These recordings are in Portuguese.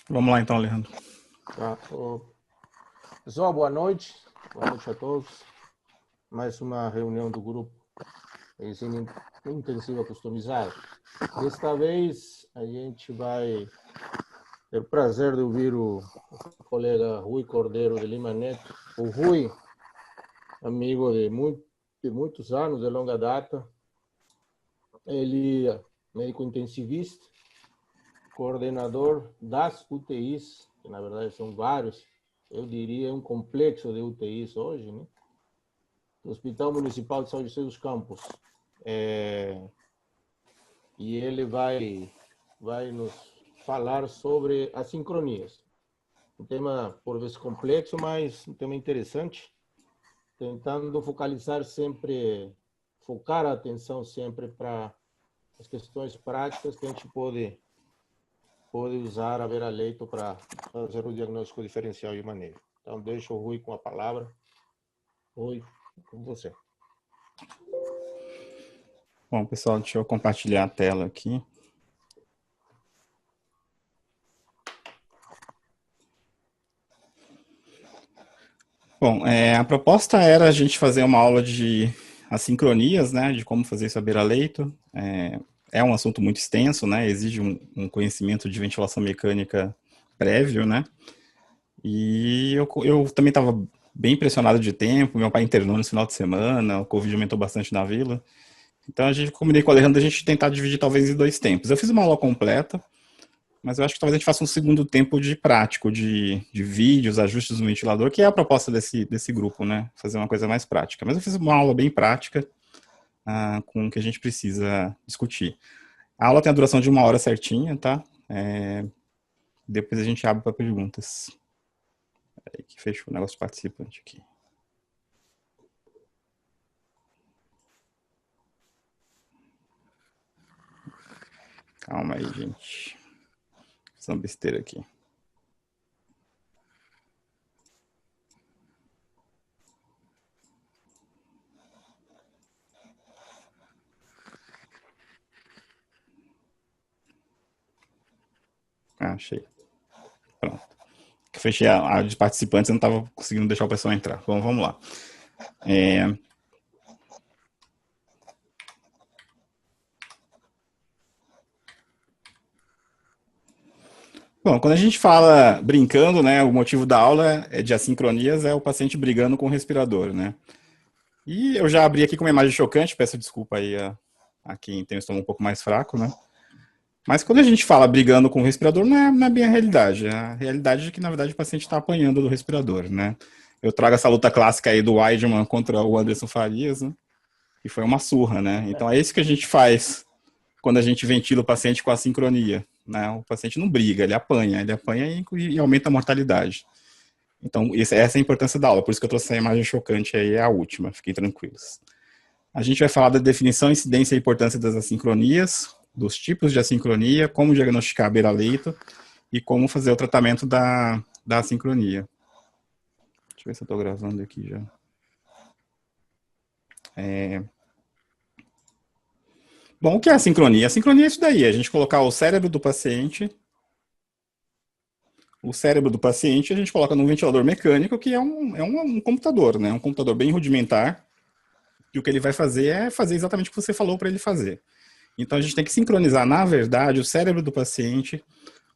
Vamos lá então, Alejandro. Tá. Pessoal, boa noite. Boa noite a todos. Mais uma reunião do grupo Ensino Intensivo Customizado. Desta vez a gente vai ter o prazer de ouvir o colega Rui Cordeiro de Lima Neto. O Rui, amigo de muitos anos, de longa data. Ele é médico intensivista, coordenador das UTIs, que na verdade são vários, eu diria um complexo de UTIs hoje, né? Do Hospital Municipal de São José dos Campos. E ele vai nos falar sobre as sincronias. Um tema, por vezes, complexo, mas um tema interessante, tentando focar a atenção sempre para as questões práticas que a gente pode usar a beira-leito para fazer o diagnóstico diferencial de manejo. Então, deixo o Rui com a palavra. Rui, com você. Bom, pessoal, deixa eu compartilhar a tela aqui. Bom, a proposta era a gente fazer uma aula de assincronias, né, de como fazer isso à beira-leito. É um assunto muito extenso, né, exige um conhecimento de ventilação mecânica prévio, né, e eu também estava bem pressionado de tempo, meu pai internou no final de semana, o Covid aumentou bastante na vila, então a gente combinei com o Alejandro a gente tentar dividir talvez em dois tempos. Eu fiz uma aula completa, mas eu acho que talvez a gente faça um segundo tempo de prático, de vídeos, ajustes no ventilador, que é a proposta desse grupo, né? Fazer uma coisa mais prática. Mas eu fiz uma aula bem prática, com o que a gente precisa discutir. A aula tem a duração de 1 hora certinha, tá? Depois a gente abre para perguntas. Peraí, que fechou o negócio do participante aqui. Calma aí, gente. Fiz uma besteira aqui. Achei. Pronto. Fechei a de participantes, eu não estava conseguindo deixar o pessoal entrar. Bom, vamos lá. Bom, quando a gente fala brincando, né, o motivo da aula é de assincronias é o paciente brigando com o respirador, né? E eu já abri aqui com uma imagem chocante, peço desculpa aí a quem tem o estômago um pouco mais fraco, né? Mas quando a gente fala brigando com o respirador, não é bem a realidade. A realidade é que, na verdade, o paciente está apanhando do respirador, né? Eu trago essa luta clássica aí do Weidman contra o Anderson Farias, né? E foi uma surra, né? Então é isso que a gente faz quando a gente ventila o paciente com a sincronia, né? O paciente não briga, ele apanha e aumenta a mortalidade. Então, essa é a importância da aula, por isso que eu trouxe essa imagem chocante aí, é a última, fiquem tranquilos. A gente vai falar da definição, incidência e importância das assincronias, dos tipos de assincronia, como diagnosticar a beira-leito e como fazer o tratamento da assincronia. Deixa eu ver se eu estou gravando aqui já. Bom, o que é a sincronia? A sincronia é isso daí, a gente colocar o cérebro do paciente, a gente coloca num ventilador mecânico, que é um computador, né? Um computador bem rudimentar, e o que ele vai fazer é fazer exatamente o que você falou para ele fazer. Então a gente tem que sincronizar, na verdade, o cérebro do paciente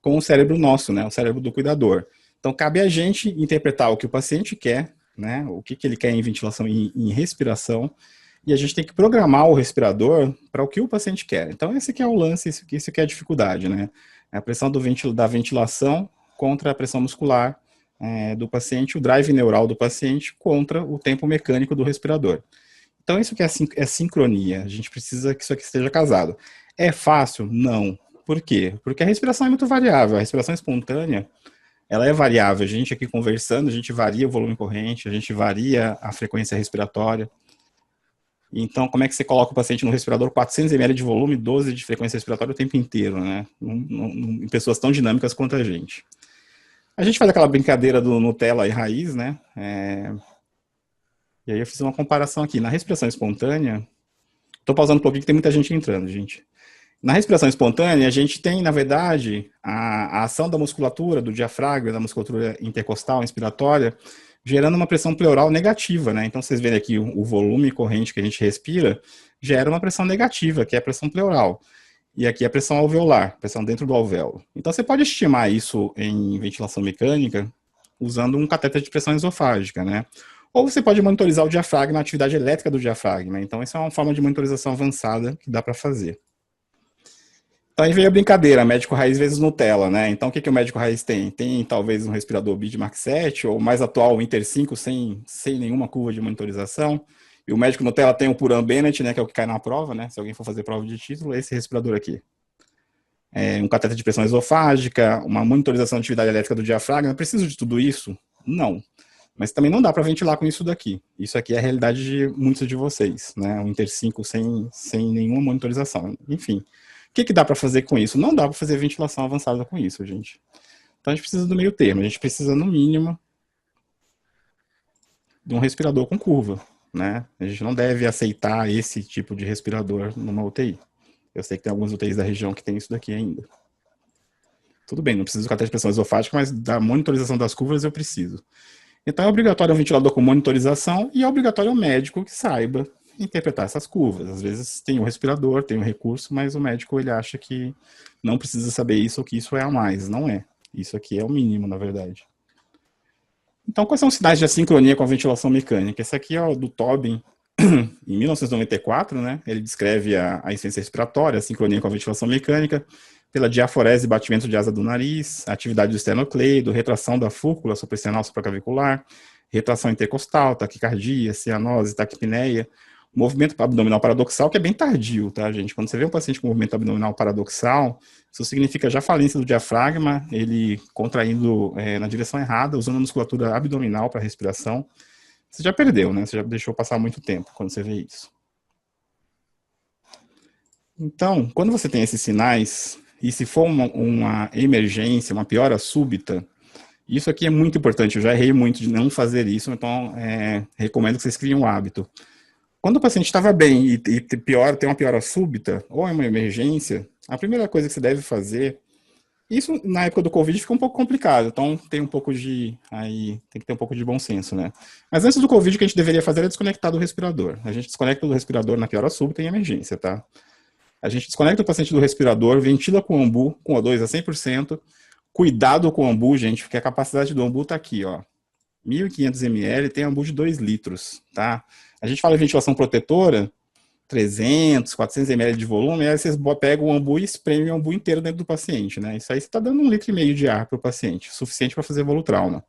com o cérebro nosso, né? O cérebro do cuidador. Então cabe a gente interpretar o que o paciente quer, né? O que ele quer em ventilação e em respiração, e a gente tem que programar o respirador para o que o paciente quer. Então esse que é o lance, isso que é a dificuldade, né? A pressão da ventilação contra a pressão muscular do paciente, o drive neural do paciente contra o tempo mecânico do respirador. Então isso que é sincronia, a gente precisa que isso aqui esteja casado. É fácil? Não. Por quê? Porque a respiração é muito variável, a respiração espontânea, ela é variável, a gente aqui conversando, a gente varia o volume corrente, a gente varia a frequência respiratória. Então, como é que você coloca o paciente no respirador 400 ml de volume, 12 de frequência respiratória o tempo inteiro, né? Em pessoas tão dinâmicas quanto a gente. A gente faz aquela brincadeira do Nutella e raiz, né? E aí eu fiz uma comparação aqui. Na respiração espontânea, tô pausando um pouquinho que tem muita gente entrando, gente. Na respiração espontânea, a gente tem, na verdade, a ação da musculatura, do diafragma, da musculatura intercostal, inspiratória, gerando uma pressão pleural negativa, né? Então, vocês verem aqui o volume corrente que a gente respira, gera uma pressão negativa, que é a pressão pleural. E aqui a pressão alveolar, pressão dentro do alvéolo. Então, você pode estimar isso em ventilação mecânica usando um catéter de pressão esofágica, né? Ou você pode monitorizar o diafragma, a atividade elétrica do diafragma. Então, essa é uma forma de monitorização avançada que dá para fazer. Então aí veio a brincadeira, médico raiz vezes Nutella, né? Então o que o médico raiz tem? Tem talvez um respirador Bidmark 7, ou mais atual, o Inter 5, sem nenhuma curva de monitorização. E o médico Nutella tem o Puran Bennett, né? Que é o que cai na prova, né? Se alguém for fazer prova de título, é esse respirador aqui. Um cateter de pressão esofágica, uma monitorização da atividade elétrica do diafragma. Preciso de tudo isso? Não. Mas também não dá para ventilar com isso daqui. Isso aqui é a realidade de muitos de vocês, né? O Inter 5 sem nenhuma monitorização. Enfim. O que dá para fazer com isso? Não dá para fazer ventilação avançada com isso, gente. Então a gente precisa do meio termo. A gente precisa, no mínimo, de um respirador com curva, né? A gente não deve aceitar esse tipo de respirador numa UTI. Eu sei que tem algumas UTIs da região que tem isso daqui ainda. Tudo bem, não preciso do catéter de pressão esofágica, mas da monitorização das curvas eu preciso. Então é obrigatório um ventilador com monitorização e é obrigatório um médico que saiba interpretar essas curvas. Às vezes tem o respirador, tem o recurso, mas o médico ele acha que não precisa saber isso ou que isso é a mais. Não é. Isso aqui é o mínimo, na verdade. Então, quais são os sinais de assincronia com a ventilação mecânica? Esse aqui é o do Tobin, em 1994, né? Ele descreve a insuficiência respiratória, a sincronia com a ventilação mecânica, pela diaforese e batimento de asa do nariz, atividade do esternocleido, retração da fúrcula supraesternal supracavicular, retração intercostal, taquicardia, cianose, taquipneia, movimento abdominal paradoxal, que é bem tardio, tá, gente? Quando você vê um paciente com movimento abdominal paradoxal, isso significa já falência do diafragma, ele contraindo na direção errada, usando a musculatura abdominal para respiração. Você já perdeu, né? Você já deixou passar muito tempo quando você vê isso. Então, quando você tem esses sinais, e se for uma emergência, uma piora súbita, isso aqui é muito importante. Eu já errei muito de não fazer isso, então recomendo que vocês criem um hábito. Quando o paciente estava bem e tem uma piora súbita, ou é uma emergência, a primeira coisa que você deve fazer, isso na época do Covid fica um pouco complicado, então tem que ter um pouco de bom senso, né? Mas antes do Covid, o que a gente deveria fazer é desconectar do respirador. A gente desconecta do respirador na piora súbita em emergência, tá? A gente desconecta o paciente do respirador, ventila com o ambu, com O2 a 100%, cuidado com o ambu, gente, porque a capacidade do ambu tá aqui, ó. 1.500 ml, tem ambu de 2 litros, tá? A gente fala em ventilação protetora, 300, 400 ml de volume, aí vocês pegam o ambu e espremem o ambu inteiro dentro do paciente, né? Isso aí você está dando 1,5 litro de ar para o paciente, suficiente para fazer volutrauma.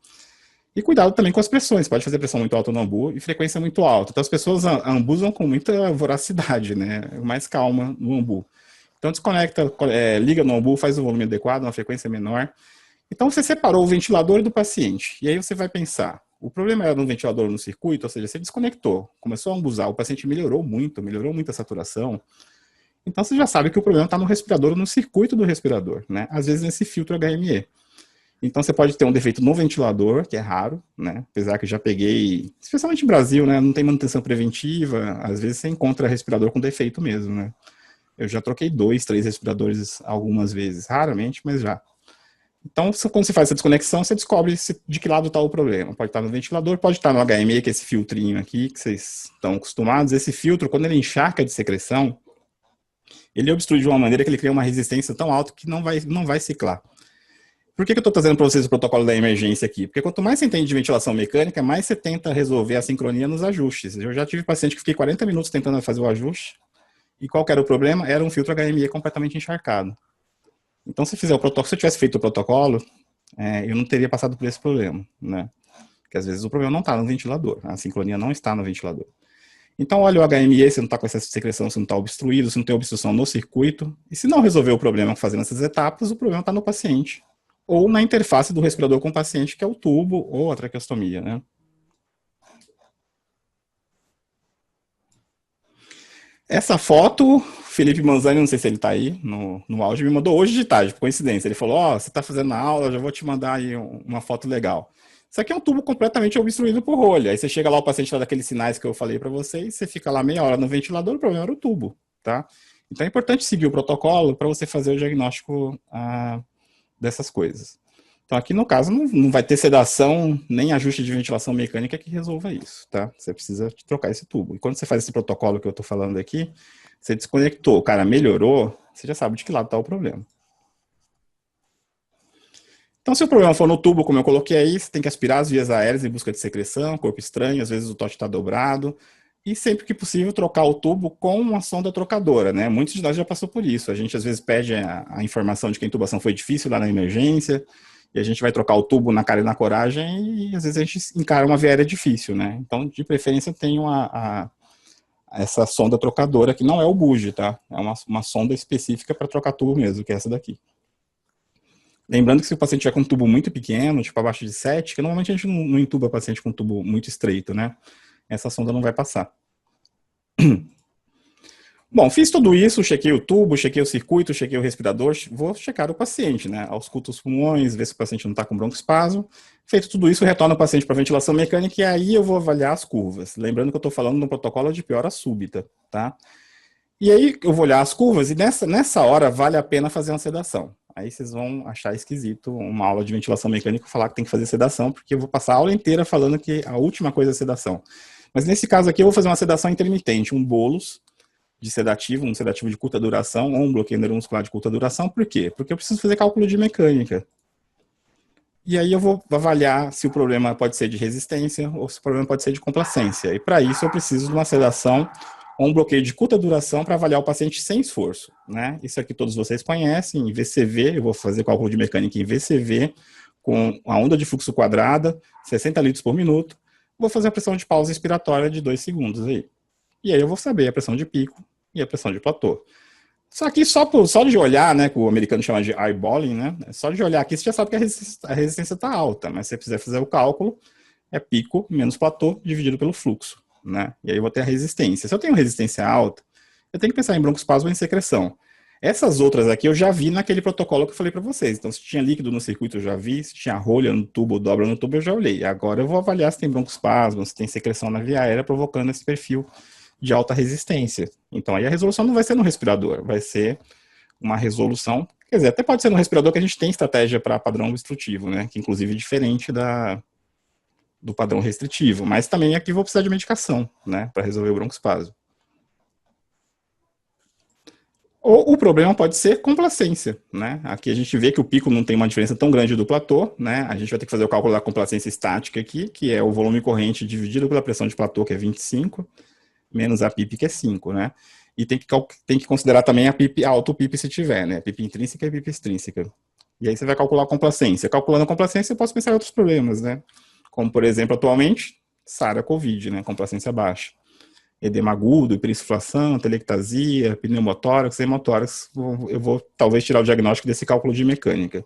E cuidado também com as pressões, pode fazer pressão muito alta no ambu e frequência muito alta. Então as pessoas ambusam com muita voracidade, né? Mais calma no ambu. Então desconecta, liga no ambu, faz o volume adequado, uma frequência menor. Então você separou o ventilador do paciente, e aí você vai pensar, o problema era no ventilador no circuito, ou seja, você desconectou, começou a ambusar, o paciente melhorou muito a saturação, então você já sabe que o problema está no respirador ou no circuito do respirador, né? Às vezes nesse filtro HME. Então você pode ter um defeito no ventilador, que é raro, né? Apesar que eu já peguei, especialmente no Brasil, né? Não tem manutenção preventiva, às vezes você encontra respirador com defeito mesmo, né? Eu já troquei 2, 3 respiradores algumas vezes, raramente, mas já. Então, quando você faz essa desconexão, você descobre de que lado está o problema. Pode estar no ventilador, pode estar no HME, que é esse filtrinho aqui, que vocês estão acostumados. Esse filtro, quando ele encharca de secreção, ele obstrui de uma maneira que ele cria uma resistência tão alta que não vai ciclar. Por que eu estou trazendo para vocês o protocolo da emergência aqui? Porque quanto mais você entende de ventilação mecânica, mais você tenta resolver a sincronia nos ajustes. Eu já tive paciente que fiquei 40 minutos tentando fazer o ajuste, e qual que era o problema? Era um filtro HME completamente encharcado. Então, se eu tivesse feito o protocolo, eu não teria passado por esse problema, né? Porque às vezes o problema não está no ventilador, a sincronia não está no ventilador. Então, olha o HME, se não está com excesso de secreção, se não está obstruído, se não tem obstrução no circuito, e se não resolver o problema fazendo essas etapas, o problema está no paciente, ou na interface do respirador com o paciente, que é o tubo ou a traqueostomia, né? Essa foto, Felipe Manzani, não sei se ele está aí no áudio, me mandou hoje de tarde, por coincidência. Ele falou, ó, você está fazendo a aula, já vou te mandar aí uma foto legal. Isso aqui é um tubo completamente obstruído por rolha. Aí você chega lá, o paciente dá daqueles sinais que eu falei para vocês, você fica lá meia hora no ventilador, o problema era o tubo, tá? Então é importante seguir o protocolo para você fazer o diagnóstico dessas coisas. Então aqui no caso não vai ter sedação nem ajuste de ventilação mecânica que resolva isso, tá? Você precisa trocar esse tubo. E quando você faz esse protocolo que eu estou falando aqui, você desconectou, o cara melhorou, você já sabe de que lado está o problema. Então, se o problema for no tubo, como eu coloquei aí, você tem que aspirar as vias aéreas em busca de secreção, corpo estranho, às vezes o TOT está dobrado, e sempre que possível trocar o tubo com uma sonda trocadora, né? Muitos de nós já passou por isso. A gente às vezes pede a informação de que a intubação foi difícil lá na emergência, e a gente vai trocar o tubo na cara e na coragem, e às vezes a gente encara uma via aérea difícil, né? Então, de preferência, tem essa sonda trocadora, que não é o BUG, tá? É uma sonda específica para trocar tubo mesmo, que é essa daqui. Lembrando que se o paciente tiver com um tubo muito pequeno, tipo abaixo de 7, que normalmente a gente não intuba paciente com um tubo muito estreito, né? Essa sonda não vai passar. Bom, fiz tudo isso, chequei o tubo, chequei o circuito, chequei o respirador, vou checar o paciente, né? Ausculto os pulmões, ver se o paciente não está com broncoespasmo. Feito tudo isso, retorno o paciente para ventilação mecânica e aí eu vou avaliar as curvas. Lembrando que eu estou falando no protocolo de piora súbita, tá? E aí eu vou olhar as curvas e nessa hora vale a pena fazer uma sedação. Aí vocês vão achar esquisito uma aula de ventilação mecânica falar que tem que fazer sedação, porque eu vou passar a aula inteira falando que a última coisa é sedação. Mas nesse caso aqui eu vou fazer uma sedação intermitente, um bolus de sedativo, um sedativo de curta duração, ou um bloqueio neuromuscular de curta duração. Por quê? Porque eu preciso fazer cálculo de mecânica. E aí eu vou avaliar se o problema pode ser de resistência ou se o problema pode ser de complacência. E para isso eu preciso de uma sedação ou um bloqueio de curta duração para avaliar o paciente sem esforço, né? Isso aqui todos vocês conhecem, em VCV, eu vou fazer cálculo de mecânica em VCV, com a onda de fluxo quadrada, 60 litros por minuto, vou fazer a pressão de pausa expiratória de 2 segundos aí. E aí eu vou saber a pressão de pico e a pressão de platô. Só que só de olhar, né, que o americano chama de eyeballing, né, só de olhar aqui você já sabe que a resistência está alta, mas se você quiser fazer o cálculo, é pico menos platô dividido pelo fluxo, né, e aí eu vou ter a resistência. Se eu tenho resistência alta, eu tenho que pensar em broncoespasmo ou em secreção. Essas outras aqui eu já vi naquele protocolo que eu falei para vocês. Então, se tinha líquido no circuito, eu já vi. Se tinha rolha no tubo ou dobra no tubo, eu já olhei. Agora eu vou avaliar se tem broncoespasmo, se tem secreção na via aérea, provocando esse perfil de alta resistência. Então, aí a resolução não vai ser no respirador, vai ser uma resolução, quer dizer, até pode ser no respirador que a gente tem estratégia para padrão obstrutivo, né, que inclusive é diferente do padrão restritivo, mas também aqui vou precisar de medicação, né, para resolver o broncoespasmo. Ou o problema pode ser complacência, né? Aqui a gente vê que o pico não tem uma diferença tão grande do platô, né? A gente vai ter que fazer o cálculo da complacência estática aqui, que é o volume corrente dividido pela pressão de platô, que é 25, menos a PIP, que é 5, né? E tem que considerar também a PIP alto, PIP se tiver, né? PIP intrínseca e PIP extrínseca. E aí você vai calcular a complacência. Calculando a complacência, eu posso pensar em outros problemas, né? Como, por exemplo, atualmente, SARA-CoV, né? Complacência baixa. Edema agudo, hiperinsuflação, telectasia, pneumotórax, hemotórax. Eu vou talvez tirar o diagnóstico desse cálculo de mecânica.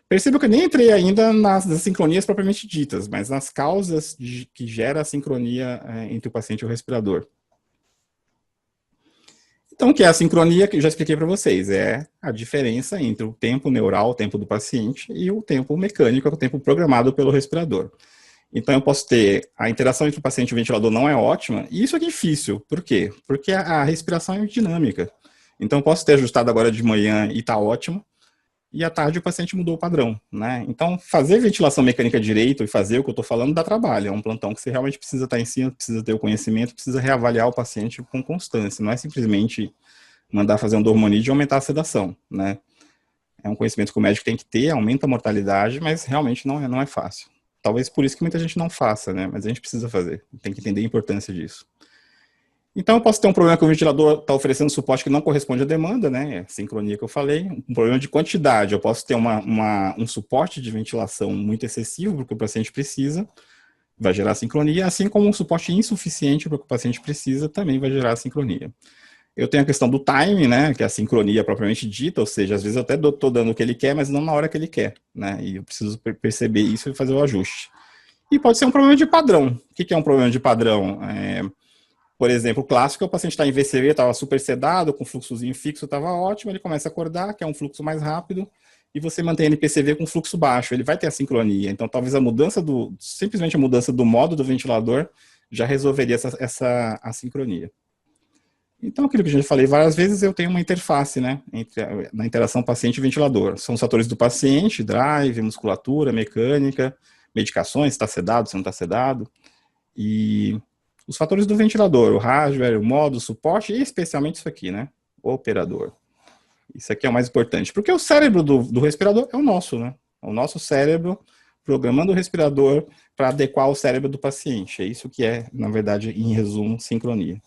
Perceba que eu nem entrei ainda nas sincronias propriamente ditas, mas nas causas que gera a sincronia entre o paciente e o respirador. Então, o que é a sincronia, que eu já expliquei para vocês, é a diferença entre o tempo neural, o tempo do paciente, e o tempo mecânico, o tempo programado pelo respirador. Então, eu posso ter a interação entre o paciente e o ventilador não é ótima, e isso é difícil. Por quê? Porque a respiração é dinâmica. Então, eu posso ter ajustado agora de manhã e está ótimo, e à tarde o paciente mudou o padrão, né? Então, fazer ventilação mecânica direito e fazer o que eu estou falando dá trabalho. É um plantão que você realmente precisa estar em cima, precisa ter o conhecimento, precisa reavaliar o paciente com constância. Não é simplesmente mandar fazer um dormonide e aumentar a sedação, né? É um conhecimento que o médico tem que ter, aumenta a mortalidade, mas realmente não é fácil. Talvez por isso que muita gente não faça, né? Mas a gente precisa fazer, tem que entender a importância disso. Então, eu posso ter um problema que o ventilador está oferecendo suporte que não corresponde à demanda, né? É a sincronia que eu falei. Um problema de quantidade. Eu posso ter um suporte de ventilação muito excessivo para o que o paciente precisa, vai gerar sincronia, assim como um suporte insuficiente para o que o paciente precisa, também vai gerar sincronia. Eu tenho a questão do time, né? Que é a sincronia propriamente dita, ou seja, às vezes eu até estou dando o que ele quer, mas não na hora que ele quer, né? E eu preciso perceber isso e fazer o ajuste. E pode ser um problema de padrão. O que é um problema de padrão? Por exemplo, o clássico é o paciente está em VCV, estava super sedado, com fluxozinho fixo, estava ótimo, ele começa a acordar, que é um fluxo mais rápido, e você mantém NPCV com fluxo baixo, ele vai ter a sincronia. Então, talvez simplesmente a mudança do modo do ventilador já resolveria essa assincronia. Então, aquilo que eu já falei várias vezes, eu tenho uma interface, né, na interação paciente e ventilador. São os fatores do paciente, drive, musculatura, mecânica, medicações, se está sedado, se não está sedado, e os fatores do ventilador, o hardware, o modo, o suporte, e especialmente isso aqui, né, o operador. Isso aqui é o mais importante, porque o cérebro do respirador é o nosso, né, é o nosso cérebro programando o respirador para adequar o cérebro do paciente. É isso que é, na verdade, em resumo, sincronia.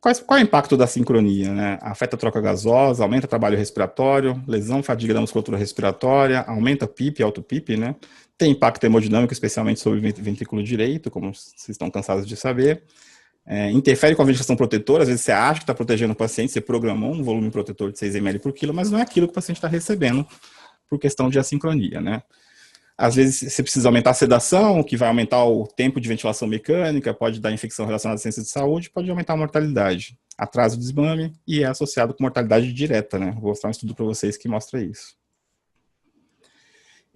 Qual é o impacto da sincronia, né? Afeta a troca gasosa, aumenta o trabalho respiratório, lesão, fadiga da musculatura respiratória, aumenta PIP, auto-PIP, né? Tem impacto hemodinâmico, especialmente sobre o ventrículo direito, como vocês estão cansados de saber. Interfere com a ventilação protetora, às vezes você acha que está protegendo o paciente, você programou um volume protetor de 6 ml por quilo, mas não é aquilo que o paciente está recebendo por questão de assincronia, né? Às vezes você precisa aumentar a sedação, que vai aumentar o tempo de ventilação mecânica, pode dar infecção relacionada à ciência de saúde, pode aumentar a mortalidade. Atraso do desmame e é associado com mortalidade direta, né? Vou mostrar um estudo para vocês que mostra isso.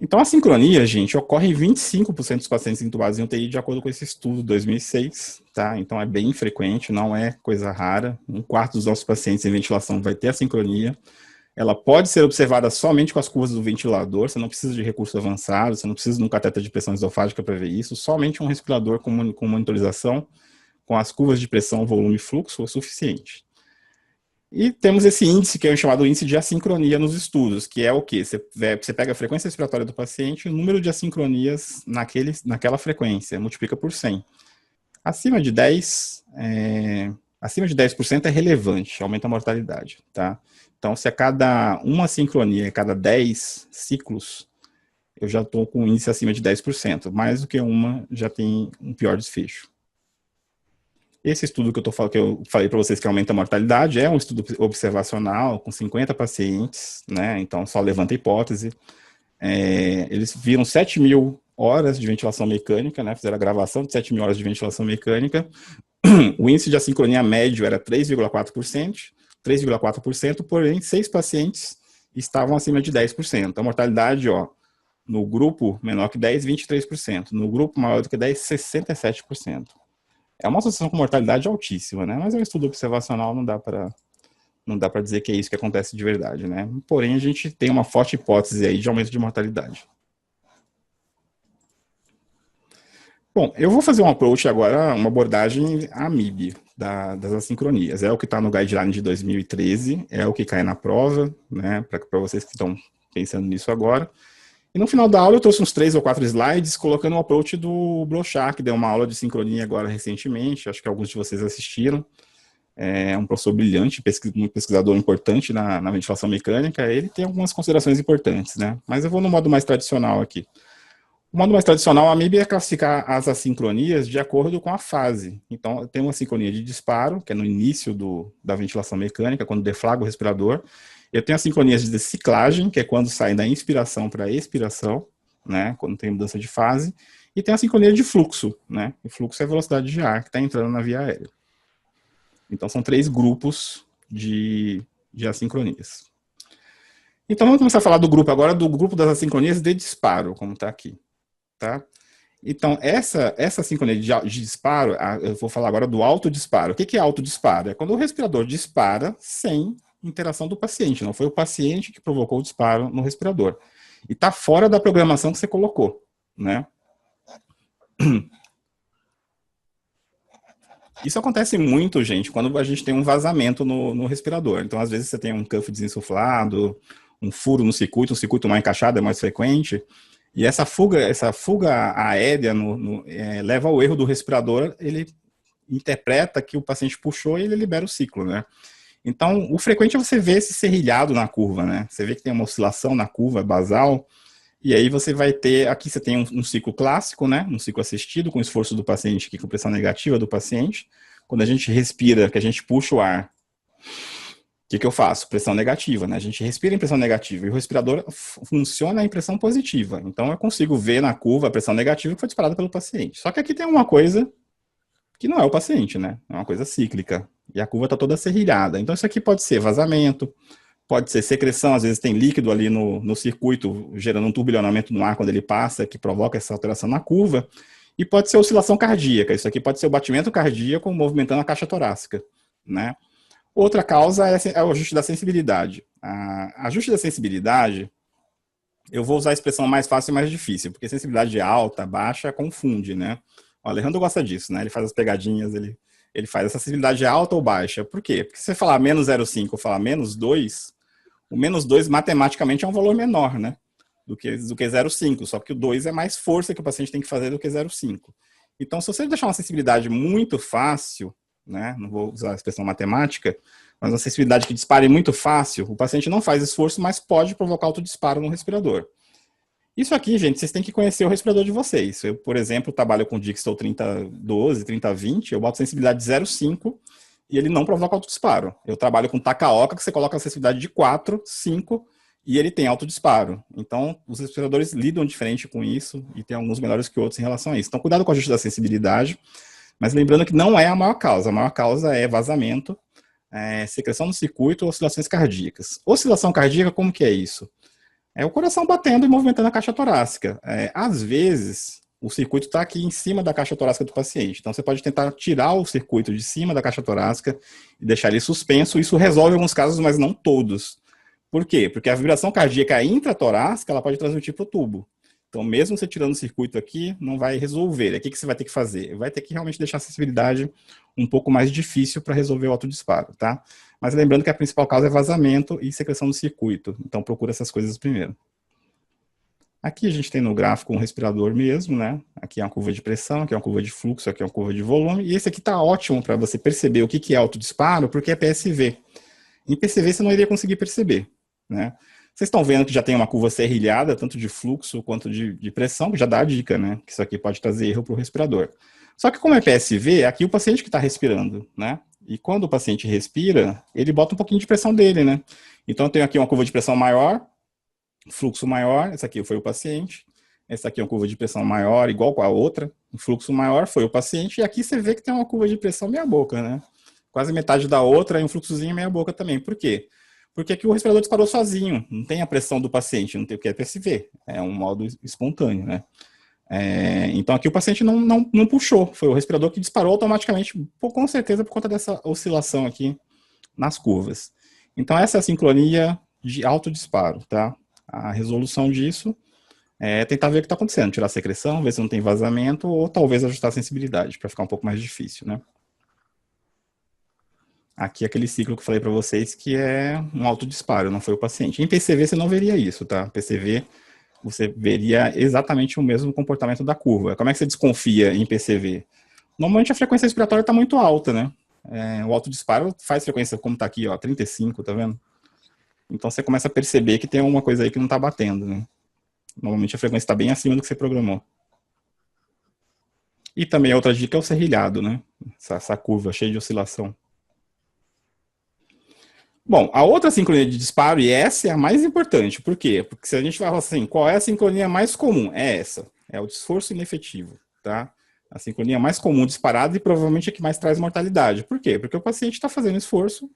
Então, a sincronia, gente, ocorre em 25% dos pacientes intubados em UTI, de acordo com esse estudo de 2006, tá? Então, é bem frequente, não é coisa rara. 1/4 dos nossos pacientes em ventilação vai ter a sincronia. Ela pode ser observada somente com as curvas do ventilador, você não precisa de recurso avançado, você não precisa de um cateter de pressão esofágica para ver isso, somente um respirador com monitorização, com as curvas de pressão, volume e fluxo, é suficiente. E temos esse índice, que é o chamado índice de assincronia nos estudos, que é o quê? Você pega a frequência respiratória do paciente e o número de assincronias naquela frequência, multiplica por 100. Acima de 10% é relevante, aumenta a mortalidade, tá? Então, se a cada uma sincronia, a cada 10 ciclos, eu já estou com um índice acima de 10%. Mais do que uma, já tem um pior desfecho. Esse estudo que eu falei para vocês que aumenta a mortalidade é um estudo observacional com 50 pacientes, né? Então, só levanta a hipótese. Eles viram 7.000 horas de ventilação mecânica, né? Fizeram a gravação de 7.000 horas de ventilação mecânica. O índice de assincronia médio era 3,4%, porém 6 pacientes estavam acima de 10%. A mortalidade, ó, no grupo menor que 10, 23%. No grupo maior do que 10, 67%. É uma associação com mortalidade altíssima, né? Mas é um estudo observacional, não dá para dizer que é isso que acontece de verdade, né? Porém, a gente tem uma forte hipótese aí de aumento de mortalidade. Bom, eu vou fazer um approach agora, uma abordagem AMIB das assincronias. É o que está no guideline de 2013, é o que cai na prova, né? Para vocês que estão pensando nisso agora. E no final da aula eu trouxe uns 3 ou 4 slides colocando o approach do Brochard, que deu uma aula de sincronia agora recentemente, acho que alguns de vocês assistiram. É um professor brilhante, um pesquisador importante na ventilação mecânica. Ele tem algumas considerações importantes, né? Mas eu vou no modo mais tradicional aqui. O modo mais tradicional, a MIB, é classificar as assincronias de acordo com a fase. Então, tem uma sincronia de disparo, que é no início da ventilação mecânica, quando deflaga o respirador. Eu tenho as sincronias de ciclagem, que é quando sai da inspiração para a expiração, né, quando tem mudança de fase. E tem a sincronia de fluxo, né? O fluxo é a velocidade de ar que está entrando na via aérea. Então, são 3 grupos de assincronias. Então, vamos começar a falar do grupo agora, do grupo das assincronias de disparo, como está aqui. Tá? Então, essa sincronia de disparo, eu vou falar agora do autodisparo. O que é autodisparo? É quando o respirador dispara sem interação do paciente. Não foi o paciente que provocou o disparo no respirador. E está fora da programação que você colocou, né? Isso acontece muito, gente, quando a gente tem um vazamento no respirador. Então, às vezes, você tem um cuff desinsuflado, um furo no circuito, um circuito mal encaixado é mais frequente. E essa fuga aérea leva ao erro do respirador, ele interpreta que o paciente puxou e ele libera o ciclo, né? Então, o frequente é você ver esse serrilhado na curva, né? Você vê que tem uma oscilação na curva basal, e aí você vai ter, aqui você tem um ciclo clássico, né? Um ciclo assistido com esforço do paciente, aqui com pressão negativa do paciente. Quando a gente respira, que a gente puxa o ar, o que eu faço? Pressão negativa, né? A gente respira em pressão negativa e o respirador funciona em pressão positiva. Então, eu consigo ver na curva a pressão negativa que foi disparada pelo paciente. Só que aqui tem uma coisa que não é o paciente, né? É uma coisa cíclica. E a curva está toda serrilhada. Então, isso aqui pode ser vazamento, pode ser secreção, às vezes tem líquido ali no circuito, gerando um turbilhonamento no ar quando ele passa, que provoca essa alteração na curva. E pode ser oscilação cardíaca. Isso aqui pode ser o batimento cardíaco movimentando a caixa torácica, né? Outra causa é o ajuste da sensibilidade. Ajuste da sensibilidade, eu vou usar a expressão mais fácil e mais difícil, porque sensibilidade alta, baixa, confunde, né? O Alejandro gosta disso, né? Ele faz as pegadinhas, ele faz essa sensibilidade alta ou baixa. Por quê? Porque se você falar menos 0,5 ou falar menos 2, o menos 2 matematicamente é um valor menor, né? Do que 0,5, só que o 2 é mais força que o paciente tem que fazer do que 0,5. Então, se você deixar uma sensibilidade muito fácil, né, não vou usar a expressão matemática, mas uma sensibilidade que dispare muito fácil, o paciente não faz esforço, mas pode provocar autodisparo no respirador. Isso aqui, gente, vocês têm que conhecer o respirador de vocês. Eu, por exemplo, trabalho com Dixtal 3012, 3020, eu boto sensibilidade de 0,5 e ele não provoca autodisparo. Eu trabalho com Takaoka, que você coloca a sensibilidade de 4, 5 e ele tem autodisparo. Então, os respiradores lidam diferente com isso e tem alguns melhores que outros em relação a isso. Então, cuidado com o ajuste da sensibilidade, mas lembrando que não é a maior causa. A maior causa é vazamento, secreção no circuito, oscilações cardíacas. Oscilação cardíaca, como que é isso? É o coração batendo e movimentando a caixa torácica. Às vezes, o circuito está aqui em cima da caixa torácica do paciente. Então, você pode tentar tirar o circuito de cima da caixa torácica e deixar ele suspenso. Isso resolve alguns casos, mas não todos. Por quê? Porque a vibração cardíaca intratorácica, ela pode transmitir para o tubo. Então, mesmo você tirando o circuito aqui, não vai resolver. O que você vai ter que fazer? Vai ter que realmente deixar a sensibilidade um pouco mais difícil para resolver o autodisparo, tá? Mas lembrando que a principal causa é vazamento e secreção do circuito. Então, procura essas coisas primeiro. Aqui a gente tem no gráfico um respirador mesmo, né? Aqui é uma curva de pressão, aqui é uma curva de fluxo, aqui é uma curva de volume. E esse aqui está ótimo para você perceber o que é autodisparo, porque é PSV. Em PCV você não iria conseguir perceber, né? Vocês estão vendo que já tem uma curva serrilhada, tanto de fluxo quanto de pressão, que já dá a dica, né? Que isso aqui pode trazer erro para o respirador. Só que como é PSV, aqui o paciente que está respirando, né? E quando o paciente respira, ele bota um pouquinho de pressão dele, né? Então eu tenho aqui uma curva de pressão maior, fluxo maior, essa aqui foi o paciente. Essa aqui é uma curva de pressão maior, igual com a outra. O fluxo maior foi o paciente. E aqui você vê que tem uma curva de pressão meia boca, né? Quase metade da outra e um fluxozinho meia boca também. Por quê? Porque aqui o respirador disparou sozinho, não tem a pressão do paciente, não tem o que é PSV, é um modo espontâneo, né? Então aqui o paciente não puxou, foi o respirador que disparou automaticamente, com certeza por conta dessa oscilação aqui nas curvas. Então essa é a sincronia de autodisparo, tá? A resolução disso é tentar ver o que está acontecendo, tirar a secreção, ver se não tem vazamento, ou talvez ajustar a sensibilidade, para ficar um pouco mais difícil, né? Aqui é aquele ciclo que eu falei para vocês que é um autodisparo, não foi o paciente. Em PCV você não veria isso, tá? PCV você veria exatamente o mesmo comportamento da curva. Como é que você desconfia em PCV? Normalmente a frequência respiratória está muito alta, né? O autodisparo faz frequência como está aqui, ó, 35, tá vendo? Então você começa a perceber que tem alguma coisa aí que não está batendo, né? Normalmente a frequência está bem acima do que você programou. E também a outra dica é o serrilhado, né? Essa curva cheia de oscilação. Bom, a outra sincronia de disparo, e essa é a mais importante, por quê? Porque se a gente falar assim, qual é a sincronia mais comum? É essa, é o esforço inefetivo, tá? A sincronia mais comum disparada e provavelmente a que mais traz mortalidade. Por quê? Porque o paciente está fazendo esforço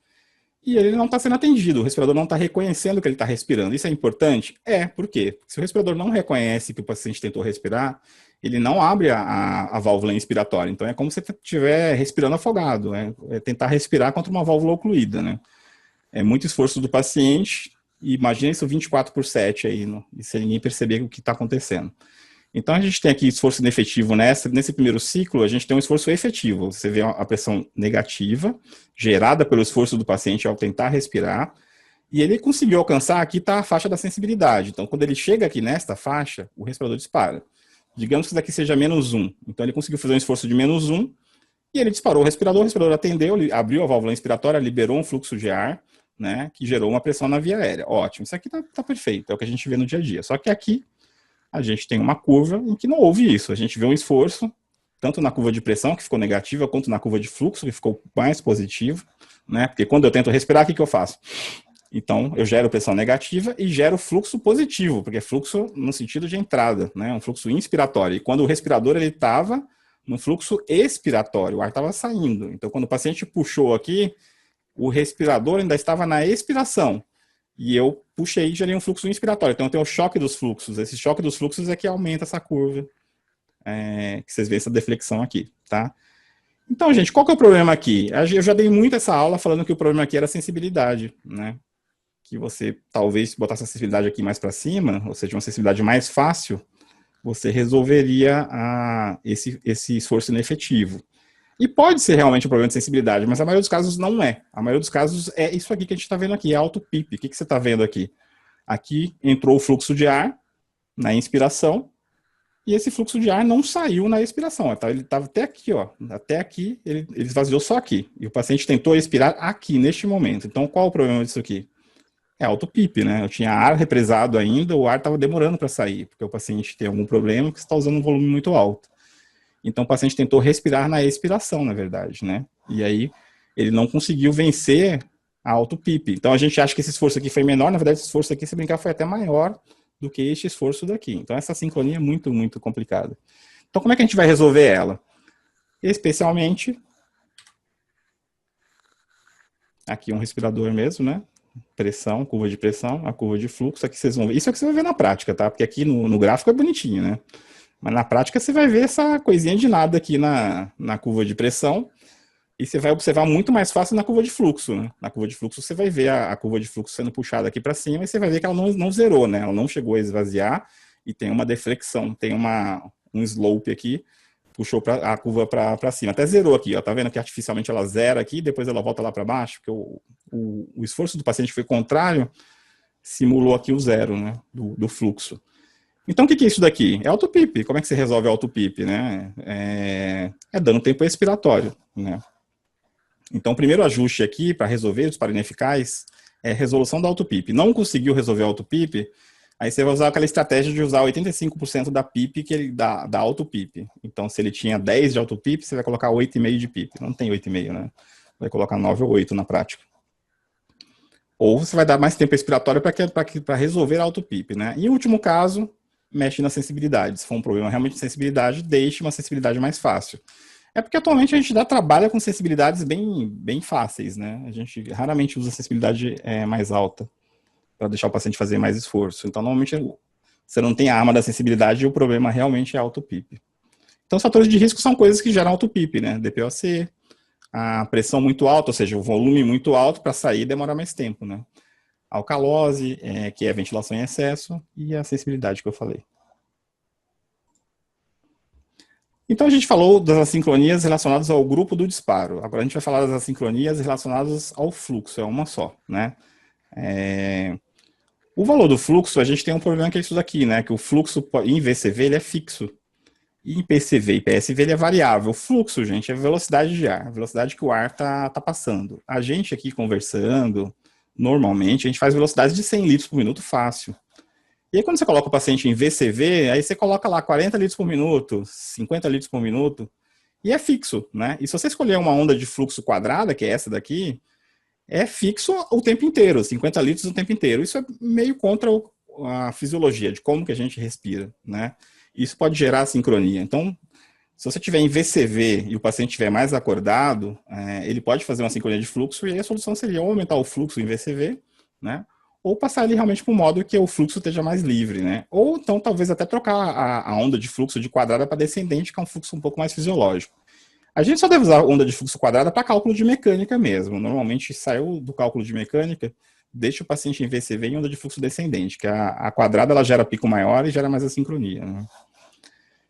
e ele não está sendo atendido, o respirador não está reconhecendo que ele está respirando. Isso é importante? Por quê? Porque se o respirador não reconhece que o paciente tentou respirar, ele não abre a válvula inspiratória. Então é como se você estiver respirando afogado, é tentar respirar contra uma válvula ocluída, né? É muito esforço do paciente, e imagina isso 24/7 aí, e sem ninguém perceber o que está acontecendo. Então, a gente tem aqui esforço inefetivo nesse primeiro ciclo, a gente tem um esforço efetivo. Você vê a pressão negativa, gerada pelo esforço do paciente ao tentar respirar, e ele conseguiu alcançar, aqui está a faixa da sensibilidade. Então, quando ele chega aqui nesta faixa, o respirador dispara. Digamos que isso daqui seja -1. Então, ele conseguiu fazer um esforço de -1, e ele disparou o respirador atendeu, ele abriu a válvula inspiratória, liberou um fluxo de ar, né, que gerou uma pressão na via aérea. Ótimo, isso aqui tá perfeito, é o que a gente vê no dia a dia. Só que aqui a gente tem uma curva em que não houve isso. A gente vê um esforço, tanto na curva de pressão, que ficou negativa, quanto na curva de fluxo, que ficou mais positivo, né? Porque quando eu tento respirar, o que eu faço? Então, eu gero pressão negativa e gero fluxo positivo, porque é fluxo no sentido de entrada, né? Um fluxo inspiratório. E quando o respirador ele estava no fluxo expiratório, o ar estava saindo. Então, quando o paciente puxou aqui, o respirador ainda estava na expiração. E eu puxei e gerei um fluxo inspiratório. Então, eu tenho o choque dos fluxos. Esse choque dos fluxos é que aumenta essa curva que vocês veem essa deflexão aqui, tá? Então, gente, qual que é o problema aqui? Eu já dei muito essa aula falando que o problema aqui era a sensibilidade, né? Que você talvez botasse a sensibilidade aqui mais para cima, ou seja, uma sensibilidade mais fácil, você resolveria esse esforço inefetivo. E pode ser realmente um problema de sensibilidade, mas a maioria dos casos não é. A maioria dos casos é isso aqui que a gente está vendo aqui, é auto-PIP. O que você está vendo aqui? Aqui entrou o fluxo de ar na inspiração, e esse fluxo de ar não saiu na expiração. Ele estava até aqui, ó. Até aqui, ele esvaziou só aqui. E o paciente tentou expirar aqui, neste momento. Então, qual o problema disso aqui? É auto-PIP, né? Eu tinha ar represado ainda, o ar estava demorando para sair, porque o paciente tem algum problema que está usando um volume muito alto. Então, o paciente tentou respirar na expiração, na verdade, né? E aí, ele não conseguiu vencer a auto-PIP. Então, a gente acha que esse esforço aqui foi menor, na verdade, esse esforço aqui, se brincar, foi até maior do que este esforço daqui. Então, essa sincronia é muito, muito complicada. Então, como é que a gente vai resolver ela? Especialmente, aqui um respirador mesmo, né? Pressão, curva de pressão, a curva de fluxo, aqui vocês vão ver. Isso é o que você vai ver na prática, tá? Porque aqui no gráfico é bonitinho, né? Mas na prática você vai ver essa coisinha de nada aqui na curva de pressão, e você vai observar muito mais fácil na curva de fluxo, né? Na curva de fluxo você vai ver a curva de fluxo sendo puxada aqui para cima, e você vai ver que ela não zerou, né? Ela não chegou a esvaziar, e tem uma deflexão, tem um slope aqui, puxou a curva para cima. Até zerou aqui, ó. Tá vendo que artificialmente ela zera aqui, depois ela volta lá para baixo, porque o esforço do paciente foi contrário, simulou aqui o zero, né? Do fluxo. Então, o que é isso daqui? É auto-PIP. Como é que você resolve auto-PIP, né? É dando tempo expiratório, né? Então, o primeiro ajuste aqui para resolver os ineficaz é a resolução da auto-PIP. Não conseguiu resolver a auto-PIP, aí você vai usar aquela estratégia de usar 85% da PIP, da auto-PIP. Então, se ele tinha 10 de auto-PIP, você vai colocar 8,5 de PIP. Não tem 8,5, né? Vai colocar 9 ou 8 na prática. Ou você vai dar mais tempo expiratório para resolver a auto-PIP, né? Em último caso, mexe na sensibilidade. Se for um problema realmente de sensibilidade, deixe uma sensibilidade mais fácil. É porque atualmente a gente trabalha com sensibilidades bem fáceis, né? A gente raramente usa sensibilidade mais alta para deixar o paciente fazer mais esforço. Então, normalmente, você não tem a arma da sensibilidade e o problema realmente é auto-PIP. Então, os fatores de risco são coisas que geram auto-PIP, né? DPOC, a pressão muito alta, ou seja, o volume muito alto para sair demora mais tempo, né? A alcalose, que é a ventilação em excesso, e a sensibilidade que eu falei. Então, a gente falou das assincronias relacionadas ao grupo do disparo. Agora, a gente vai falar das assincronias relacionadas ao fluxo, é uma só, né? O valor do fluxo, a gente tem um problema que é isso daqui, né? Que o fluxo em VCV, ele é fixo. E em PCV e PSV, ele é variável. O fluxo, gente, é a velocidade de ar, a velocidade que o ar tá passando. A gente aqui conversando, normalmente, a gente faz velocidades de 100 litros por minuto fácil. E aí, quando você coloca o paciente em VCV, aí você coloca lá 40 litros por minuto, 50 litros por minuto, e é fixo, né? E se você escolher uma onda de fluxo quadrada, que é essa daqui, é fixo o tempo inteiro, 50 litros o tempo inteiro. Isso é meio contra a fisiologia de como que a gente respira, né? Isso pode gerar sincronia. Então, se você tiver em VCV e o paciente estiver mais acordado, ele pode fazer uma sincronia de fluxo, e aí a solução seria ou aumentar o fluxo em VCV, né? Ou passar ele realmente para um modo que o fluxo esteja mais livre, né? Ou então, talvez até trocar a onda de fluxo de quadrada para descendente, que é um fluxo um pouco mais fisiológico. A gente só deve usar onda de fluxo quadrada para cálculo de mecânica mesmo. Normalmente, saiu do cálculo de mecânica, deixa o paciente em VCV em onda de fluxo descendente, que a quadrada ela gera pico maior e gera mais assincronia, né?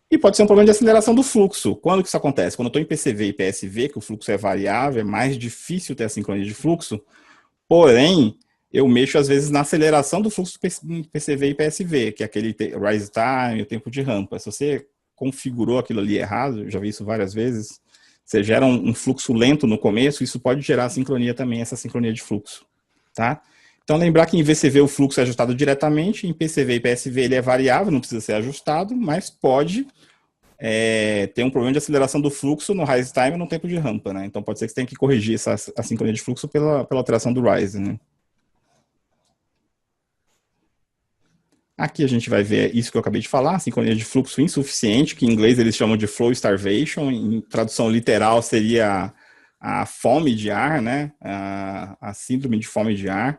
E pode ser um problema de aceleração do fluxo. Quando que isso acontece? Quando eu estou em PCV e PSV, que o fluxo é variável, é mais difícil ter a sincronia de fluxo, porém, eu mexo às vezes na aceleração do fluxo PCV e PSV, que é aquele rise time, o tempo de rampa. Se você configurou aquilo ali errado, eu já vi isso várias vezes, você gera um fluxo lento no começo, isso pode gerar sincronia também, essa sincronia de fluxo, tá? Então, lembrar que em VCV o fluxo é ajustado diretamente, em PCV e PSV ele é variável, não precisa ser ajustado, mas pode ter um problema de aceleração do fluxo no rise time e no tempo de rampa, né? Então, pode ser que você tenha que corrigir a sincronia de fluxo pela alteração do rise, né? Aqui a gente vai ver isso que eu acabei de falar, sincronia de fluxo insuficiente, que em inglês eles chamam de flow starvation, em tradução literal seria a fome de ar, né? A síndrome de fome de ar.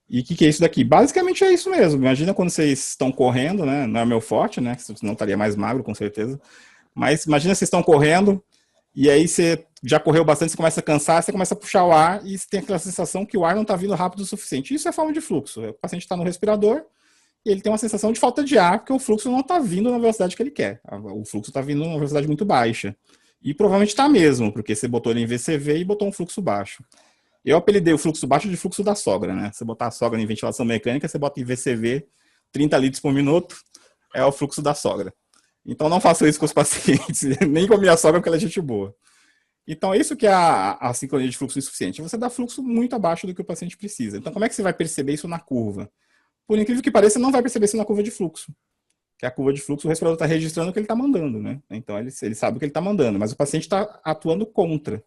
E o que é isso daqui? Basicamente é isso mesmo. Imagina quando vocês estão correndo, né? Não é meu forte, né? Senão estaria mais magro, com certeza. Mas imagina vocês estão correndo e aí você já correu bastante, você começa a cansar, você começa a puxar o ar e você tem aquela sensação que o ar não está vindo rápido o suficiente. Isso é forma de fluxo. O paciente está no respirador e ele tem uma sensação de falta de ar porque o fluxo não está vindo na velocidade que ele quer. O fluxo está vindo numa velocidade muito baixa. E provavelmente está mesmo, porque você botou ele em VCV e botou um fluxo baixo. Eu apelidei o fluxo baixo de fluxo da sogra, né? Você botar a sogra em ventilação mecânica, você bota em VCV 30 litros por minuto, é o fluxo da sogra. Então não faço isso com os pacientes, nem com a minha sogra, porque ela é gente boa. Então é isso que é a sincronia de fluxo insuficiente. Você dá fluxo muito abaixo do que o paciente precisa. Então como é que você vai perceber isso na curva? Por incrível que pareça, você não vai perceber isso na curva de fluxo. Que a curva de fluxo, o respirador está registrando o que ele está mandando, né? Então ele sabe o que ele está mandando, mas o paciente está atuando contra.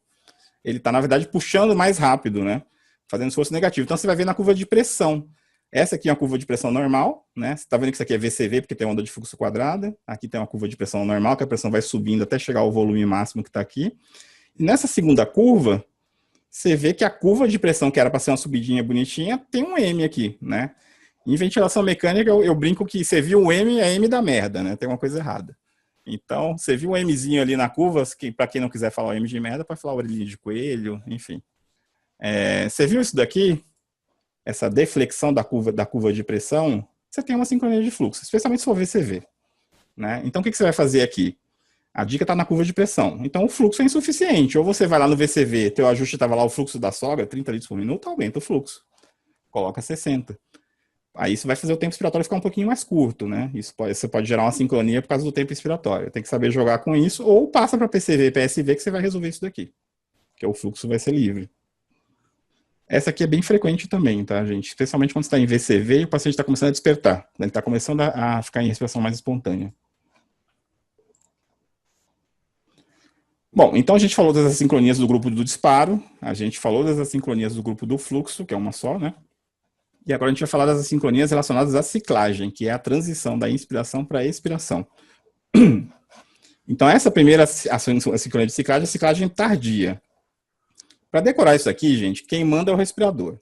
Ele está, na verdade, puxando mais rápido, né? Fazendo esforço negativo. Então, você vai ver na curva de pressão. Essa aqui é uma curva de pressão normal, né? Você está vendo que isso aqui é VCV, porque tem onda de fluxo quadrada. Aqui tem uma curva de pressão normal, que a pressão vai subindo até chegar ao volume máximo que está aqui. E nessa segunda curva, você vê que a curva de pressão, que era para ser uma subidinha bonitinha, tem um M aqui, né? Em ventilação mecânica, eu brinco que você viu o M, é M da merda, né? Tem uma coisa errada. Então, você viu um Mzinho ali na curva, que para quem não quiser falar o M de merda, pode falar o orelhinho de coelho, enfim. Você viu isso daqui? Essa deflexão da curva de pressão, você tem uma sincronia de fluxo, especialmente se for VCV. Né? Então, o que você vai fazer aqui? A dica está na curva de pressão. Então, o fluxo é insuficiente. Ou você vai lá no VCV, teu ajuste estava lá o fluxo da sogra, 30 litros por minuto, aumenta o fluxo. Coloca 60. Aí isso vai fazer o tempo expiratório ficar um pouquinho mais curto, né? Você pode gerar uma sincronia por causa do tempo expiratório. Tem que saber jogar com isso, ou passa para PCV e PSV que você vai resolver isso daqui. Que o fluxo vai ser livre. Essa aqui é bem frequente também, tá, gente? Especialmente quando você está em VCV e o paciente está começando a despertar. Ele está começando a ficar em respiração mais espontânea. Bom, então a gente falou das assincronias do grupo do disparo, a gente falou das assincronias do grupo do fluxo, que é uma só, né? E agora a gente vai falar das assincronias relacionadas à ciclagem, que é a transição da inspiração para a expiração. Então, essa primeira assincronia de ciclagem é a ciclagem tardia. Para decorar isso aqui, gente, quem manda é o respirador.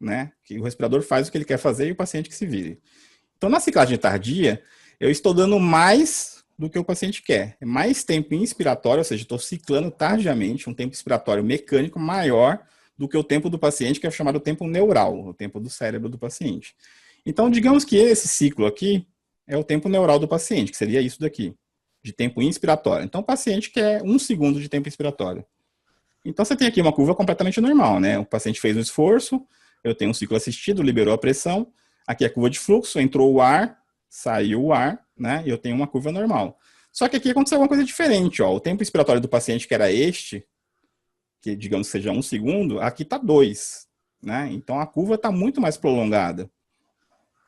Né? Que o respirador faz o que ele quer fazer e o paciente que se vire. Então, na ciclagem tardia, eu estou dando mais do que o paciente quer. É mais tempo inspiratório, ou seja, estou ciclando tardiamente, um tempo expiratório mecânico maior do que o tempo do paciente, que é chamado tempo neural, o tempo do cérebro do paciente. Então, digamos que esse ciclo aqui é o tempo neural do paciente, que seria isso daqui, de tempo inspiratório. Então, o paciente quer 1 segundo de tempo expiratório. Então, você tem aqui uma curva completamente normal, né? O paciente fez um esforço, eu tenho um ciclo assistido, liberou a pressão, aqui é a curva de fluxo, entrou o ar, saiu o ar, né? E eu tenho uma curva normal. Só que aqui aconteceu uma coisa diferente, ó. O tempo expiratório do paciente, que era este, que digamos que seja 1 segundo, aqui está 2, né? Então a curva está muito mais prolongada.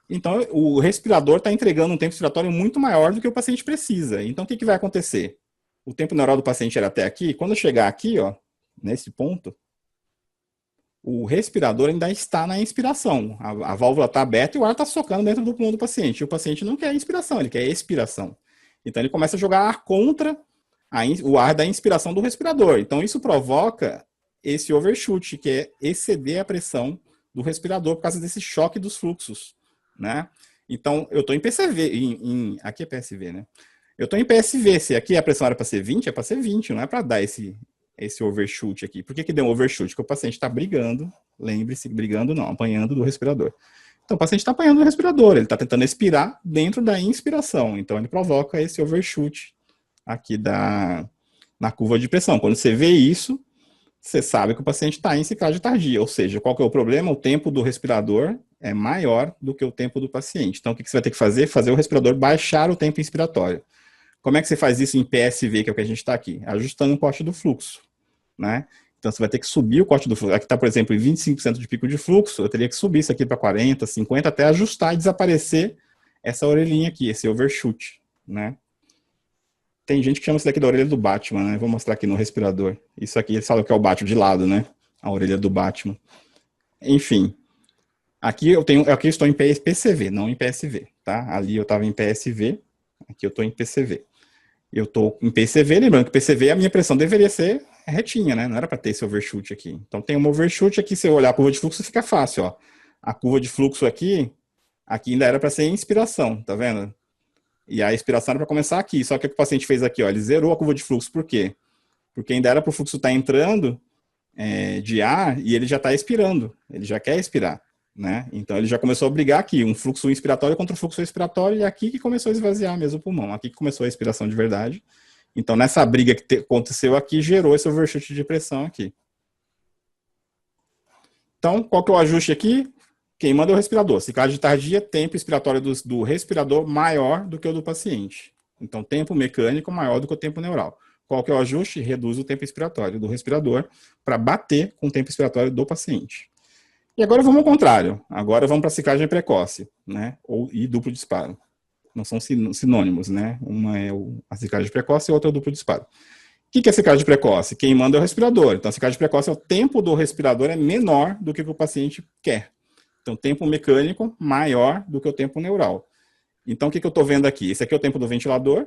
Então o respirador está entregando um tempo expiratório muito maior do que o paciente precisa. Então o que vai acontecer? O tempo neural do paciente era até aqui, quando eu chegar aqui, ó, nesse ponto, o respirador ainda está na inspiração. A válvula está aberta e o ar está socando dentro do pulmão do paciente. E o paciente não quer inspiração, ele quer expiração. Então ele começa a jogar ar contra o ar da inspiração do respirador. Então, isso provoca esse overshoot, que é exceder a pressão do respirador por causa desse choque dos fluxos, né? Então, eu estou em PCV, aqui é PSV, né? Eu estou em PSV, se aqui a pressão era para ser 20, é para ser 20, não é para dar esse overshoot aqui. Por que deu um overshoot? Porque o paciente está brigando, lembre-se, brigando não, apanhando do respirador. Então, o paciente está apanhando do respirador, ele está tentando expirar dentro da inspiração, então ele provoca esse overshoot aqui na curva de pressão. Quando você vê isso, você sabe que o paciente está em ciclagem tardia, ou seja, qual que é o problema? O tempo do respirador é maior do que o tempo do paciente. Então, o que você vai ter que fazer? Fazer o respirador baixar o tempo inspiratório. Como é que você faz isso em PSV, que é o que a gente está aqui? Ajustando o corte do fluxo, né? Então, você vai ter que subir o corte do fluxo. Aqui está, por exemplo, em 25% de pico de fluxo, eu teria que subir isso aqui para 40%, 50%, até ajustar e desaparecer essa orelhinha aqui, esse overshoot, né? Tem gente que chama isso daqui da orelha do Batman, né? Vou mostrar aqui no respirador. Isso aqui, eles falam que é o Batman de lado, né? A orelha do Batman. Enfim. Aqui eu estou em PCV, não em PSV, tá? Ali eu estava em PSV, aqui eu estou em PCV. Eu estou em PCV, lembrando que PCV a minha pressão deveria ser retinha, né? Não era para ter esse overshoot aqui. Então tem um overshoot aqui, se eu olhar a curva de fluxo fica fácil, ó. A curva de fluxo aqui ainda era para ser inspiração, tá vendo? E a expiração era para começar aqui. Só que o que o paciente fez aqui, ó, ele zerou a curva de fluxo. Por quê? Porque ainda era para o fluxo estar entrando de ar e ele já está expirando. Ele já quer expirar, né? Então ele já começou a brigar aqui, um fluxo inspiratório contra o fluxo expiratório, e aqui que começou a esvaziar mesmo o pulmão. Aqui que começou a expiração de verdade. Então nessa briga que aconteceu aqui, gerou esse overshoot de pressão aqui. Então, qual que é o ajuste aqui? Quem manda é o respirador. Ciclagem tardia, tempo expiratório do respirador maior do que o do paciente. Então, tempo mecânico maior do que o tempo neural. Qual que é o ajuste? Reduz o tempo expiratório do respirador para bater com o tempo expiratório do paciente. E agora vamos ao contrário. Agora vamos para a ciclagem precoce, né? E duplo disparo. Não são sinônimos, né? Uma é a ciclagem precoce e a outra é o duplo disparo. O que é a ciclagem precoce? Quem manda é o respirador. Então, a ciclagem precoce é o tempo do respirador é menor do que o paciente quer. Então, tempo mecânico maior do que o tempo neural. Então, o que eu estou vendo aqui? Esse aqui é o tempo do ventilador,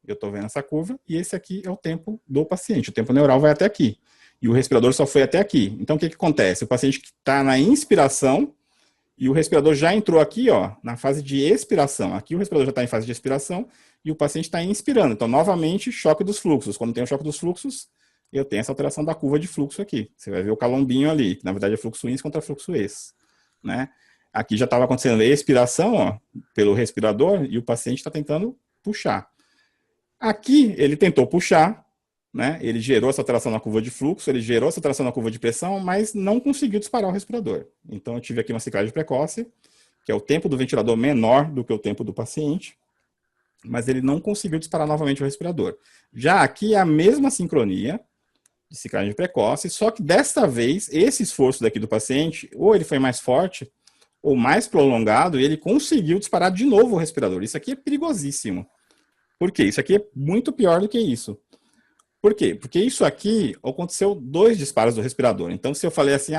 eu estou vendo essa curva, e esse aqui é o tempo do paciente. O tempo neural vai até aqui. E o respirador só foi até aqui. Então, o que acontece? O paciente que está na inspiração, e o respirador já entrou aqui, ó, na fase de expiração. Aqui o respirador já está em fase de expiração, e o paciente está inspirando. Então, novamente, choque dos fluxos. Quando tem o choque dos fluxos, eu tenho essa alteração da curva de fluxo aqui. Você vai ver o calombinho ali, que na verdade é fluxo ins contra fluxo ex. Né? Aqui já estava acontecendo a expiração, ó, pelo respirador, e o paciente está tentando puxar. Aqui ele tentou puxar, né? Ele gerou essa alteração na curva de fluxo, ele gerou essa alteração na curva de pressão, mas não conseguiu disparar o respirador. Então eu tive aqui uma ciclagem precoce, que é o tempo do ventilador menor do que o tempo do paciente, mas ele não conseguiu disparar novamente o respirador. Já aqui é a mesma sincronia de ciclagem precoce, só que desta vez, esse esforço daqui do paciente, ou ele foi mais forte, ou mais prolongado, e ele conseguiu disparar de novo o respirador. Isso aqui é perigosíssimo. Por quê? Isso aqui é muito pior do que isso. Por quê? Porque isso aqui aconteceu 2 disparos do respirador. Então, se eu falei assim,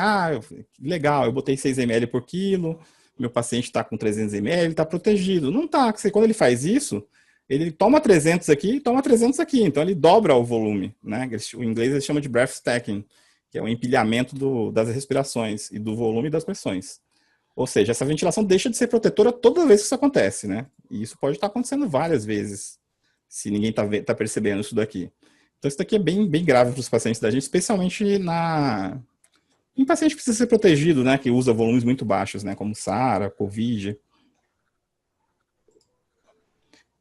legal, eu botei 6 ml por quilo, meu paciente está com 300 ml, está protegido. Não está, porque quando ele faz isso, ele toma 300 aqui e toma 300 aqui. Então, ele dobra o volume, né? O inglês ele chama de breath stacking, que é o empilhamento das respirações e do volume das pressões. Ou seja, essa ventilação deixa de ser protetora toda vez que isso acontece, né? E isso pode estar acontecendo várias vezes, se ninguém está percebendo isso daqui. Então, isso daqui é bem, bem grave para os pacientes da gente, especialmente em paciente que precisa ser protegido, né? Que usa volumes muito baixos, né? Como SARA, COVID.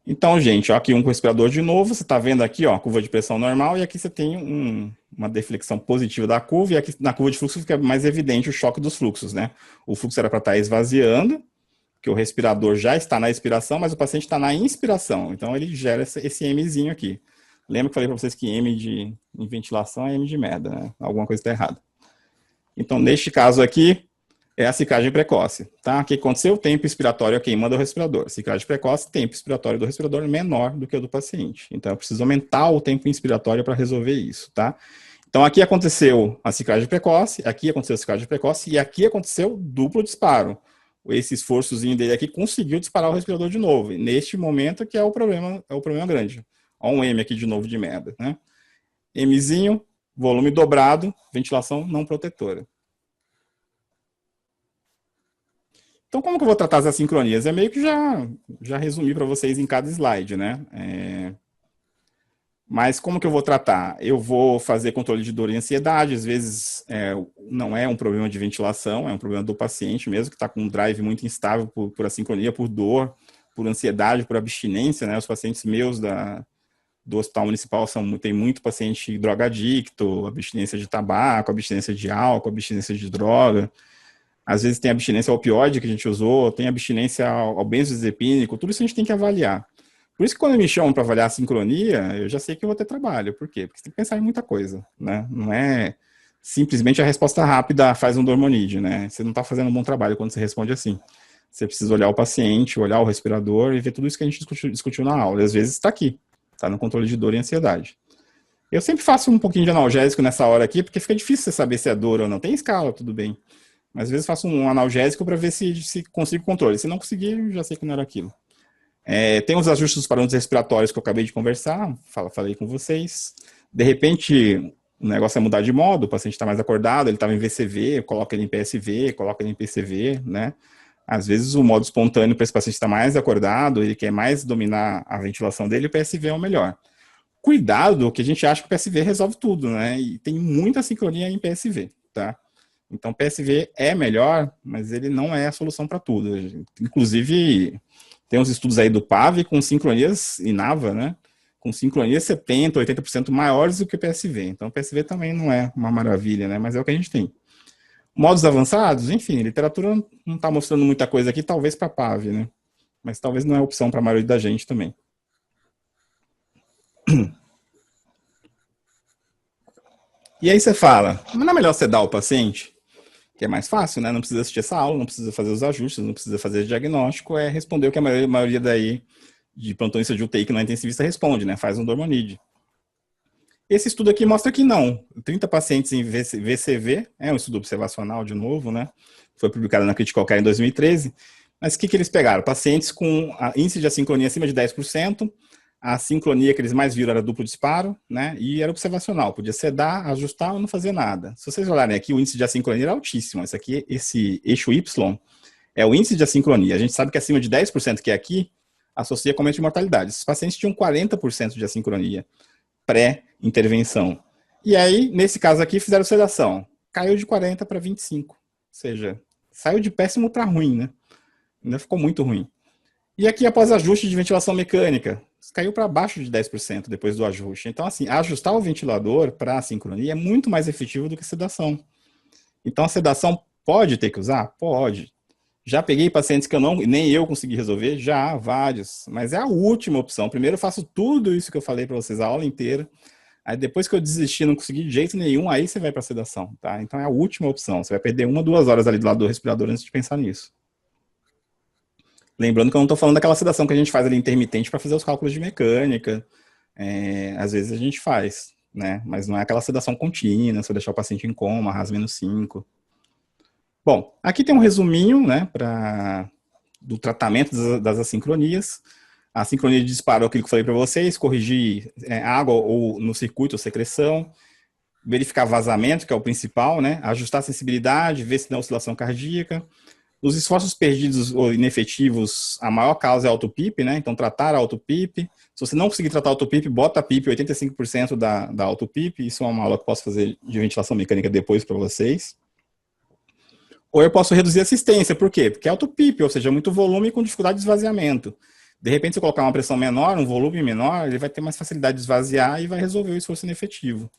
Então, gente, ó, aqui um respirador de novo, você está vendo aqui, ó, curva de pressão normal, e aqui você tem uma deflexão positiva da curva, e aqui na curva de fluxo fica mais evidente o choque dos fluxos, né? O fluxo era para estar esvaziando, que o respirador já está na expiração, mas o paciente está na inspiração, então ele gera esse Mzinho aqui. Lembra que eu falei para vocês que em ventilação é M de merda, né? Alguma coisa está errada. Então, neste caso aqui, é a ciclagem precoce, tá? O que aconteceu? O tempo expiratório é quem manda o respirador. Ciclagem precoce, tempo expiratório do respirador menor do que o do paciente. Então, eu preciso aumentar o tempo inspiratório para resolver isso, tá? Então, aqui aconteceu a ciclagem precoce, aqui aconteceu a ciclagem precoce e aqui aconteceu duplo disparo. Esse esforçozinho dele aqui conseguiu disparar o respirador de novo. E neste momento que é o problema grande. Olha um M aqui de novo de merda, né? Mzinho, volume dobrado, ventilação não protetora. Então, como que eu vou tratar as assincronias? É meio que já resumi para vocês em cada slide, né? Mas como que eu vou tratar? Eu vou fazer controle de dor e ansiedade, às vezes não é um problema de ventilação, é um problema do paciente mesmo, que está com um drive muito instável por assincronia, por dor, por ansiedade, por abstinência, né? Os pacientes meus do Hospital Municipal tem muito paciente drogadicto, abstinência de tabaco, abstinência de álcool, abstinência de droga. Às vezes tem abstinência ao opioide que a gente usou, tem abstinência ao benzodiazepínico, tudo isso a gente tem que avaliar. Por isso que quando me chamam para avaliar a sincronia, eu já sei que eu vou ter trabalho. Por quê? Porque você tem que pensar em muita coisa, né? Não é simplesmente a resposta rápida faz um dormonide, né? Você não está fazendo um bom trabalho quando você responde assim. Você precisa olhar o paciente, olhar o respirador e ver tudo isso que a gente discutiu na aula. E às vezes está aqui, está no controle de dor e ansiedade. Eu sempre faço um pouquinho de analgésico nessa hora aqui, porque fica difícil você saber se é dor ou não. Tem escala, tudo bem. Mas às vezes faço um analgésico para ver se consigo controle. Se não conseguir, já sei que não era aquilo. Tem os ajustes dos parâmetros respiratórios que eu acabei de conversar, falei com vocês. De repente, O negócio é mudar de modo, o paciente está mais acordado, ele estava em VCV, coloca ele em PSV, coloca ele em PCV, né? Às vezes o modo espontâneo para esse paciente estar mais acordado, ele quer mais dominar a ventilação dele, o PSV é o melhor. Cuidado, que a gente acha que o PSV resolve tudo, né? E tem muita sincronia em PSV, tá? Então, PSV é melhor, mas ele não é a solução para tudo. Inclusive, tem uns estudos aí do PAV com sincronias em NAVA, né? Com sincronias 70%, 80% maiores do que o PSV. Então, o PSV também não é uma maravilha, né? Mas é o que a gente tem. Modos avançados, enfim, a literatura não está mostrando muita coisa aqui, talvez para PAV, né? Mas talvez não é opção para a maioria da gente também. E aí você fala, mas não é melhor você dar ao paciente? Que é mais fácil, né? Não precisa assistir essa aula, não precisa fazer os ajustes, não precisa fazer diagnóstico, é responder o que a maioria daí de plantonista de UTI que não é intensivista responde, né? Faz um Dormonide. Esse estudo aqui mostra que não. 30 pacientes em VCV, é um estudo observacional de novo, né? Foi publicado na Critical Care em 2013. Mas o que eles pegaram? Pacientes com índice de assincronia acima de 10%, a sincronia que eles mais viram era duplo disparo, né? E era observacional, podia sedar, ajustar ou não fazer nada. Se vocês olharem aqui, o índice de assincronia era altíssimo. Esse eixo Y é o índice de assincronia. A gente sabe que acima de 10%, que é aqui, associa com aumento de mortalidade. Esses pacientes tinham 40% de assincronia pré-intervenção. E aí, nesse caso aqui, fizeram sedação. Caiu de 40 para 25. Ou seja, saiu de péssimo para ruim, né? Ainda ficou muito ruim. E aqui, após ajuste de ventilação mecânica, caiu para baixo de 10% depois do ajuste. Então, assim, ajustar o ventilador para a sincronia é muito mais efetivo do que sedação. Então, a sedação pode ter que usar? Pode. Já peguei pacientes que nem eu consegui resolver? Já, vários. Mas é a última opção. Primeiro eu faço tudo isso que eu falei para vocês a aula inteira. Aí depois que eu desistir, não consegui de jeito nenhum, aí você vai para sedação, tá? Então é a última opção. Você vai perder 1, 2 horas ali do lado do respirador antes de pensar nisso. Lembrando que eu não estou falando daquela sedação que a gente faz ali intermitente para fazer os cálculos de mecânica. Às vezes a gente faz, né? Mas não é aquela sedação contínua, se eu deixar o paciente em coma, RAS-5. Bom, aqui tem um resuminho, né, do tratamento das assincronias. A sincronia de disparo é aquilo que eu falei para vocês, corrigir água ou no circuito ou secreção, verificar vazamento, que é o principal, né, ajustar a sensibilidade, ver se tem oscilação cardíaca. Os esforços perdidos ou inefetivos, a maior causa é a auto-PIP, né, então tratar a auto-PIP. Se você não conseguir tratar a auto-PIP, bota a PIP 85% da auto-PIP, isso é uma aula que eu posso fazer de ventilação mecânica depois para vocês. Ou eu posso reduzir a assistência, por quê? Porque é auto-PIP, ou seja, muito volume com dificuldade de esvaziamento. De repente, se eu colocar uma pressão menor, um volume menor, ele vai ter mais facilidade de esvaziar e vai resolver o esforço inefetivo,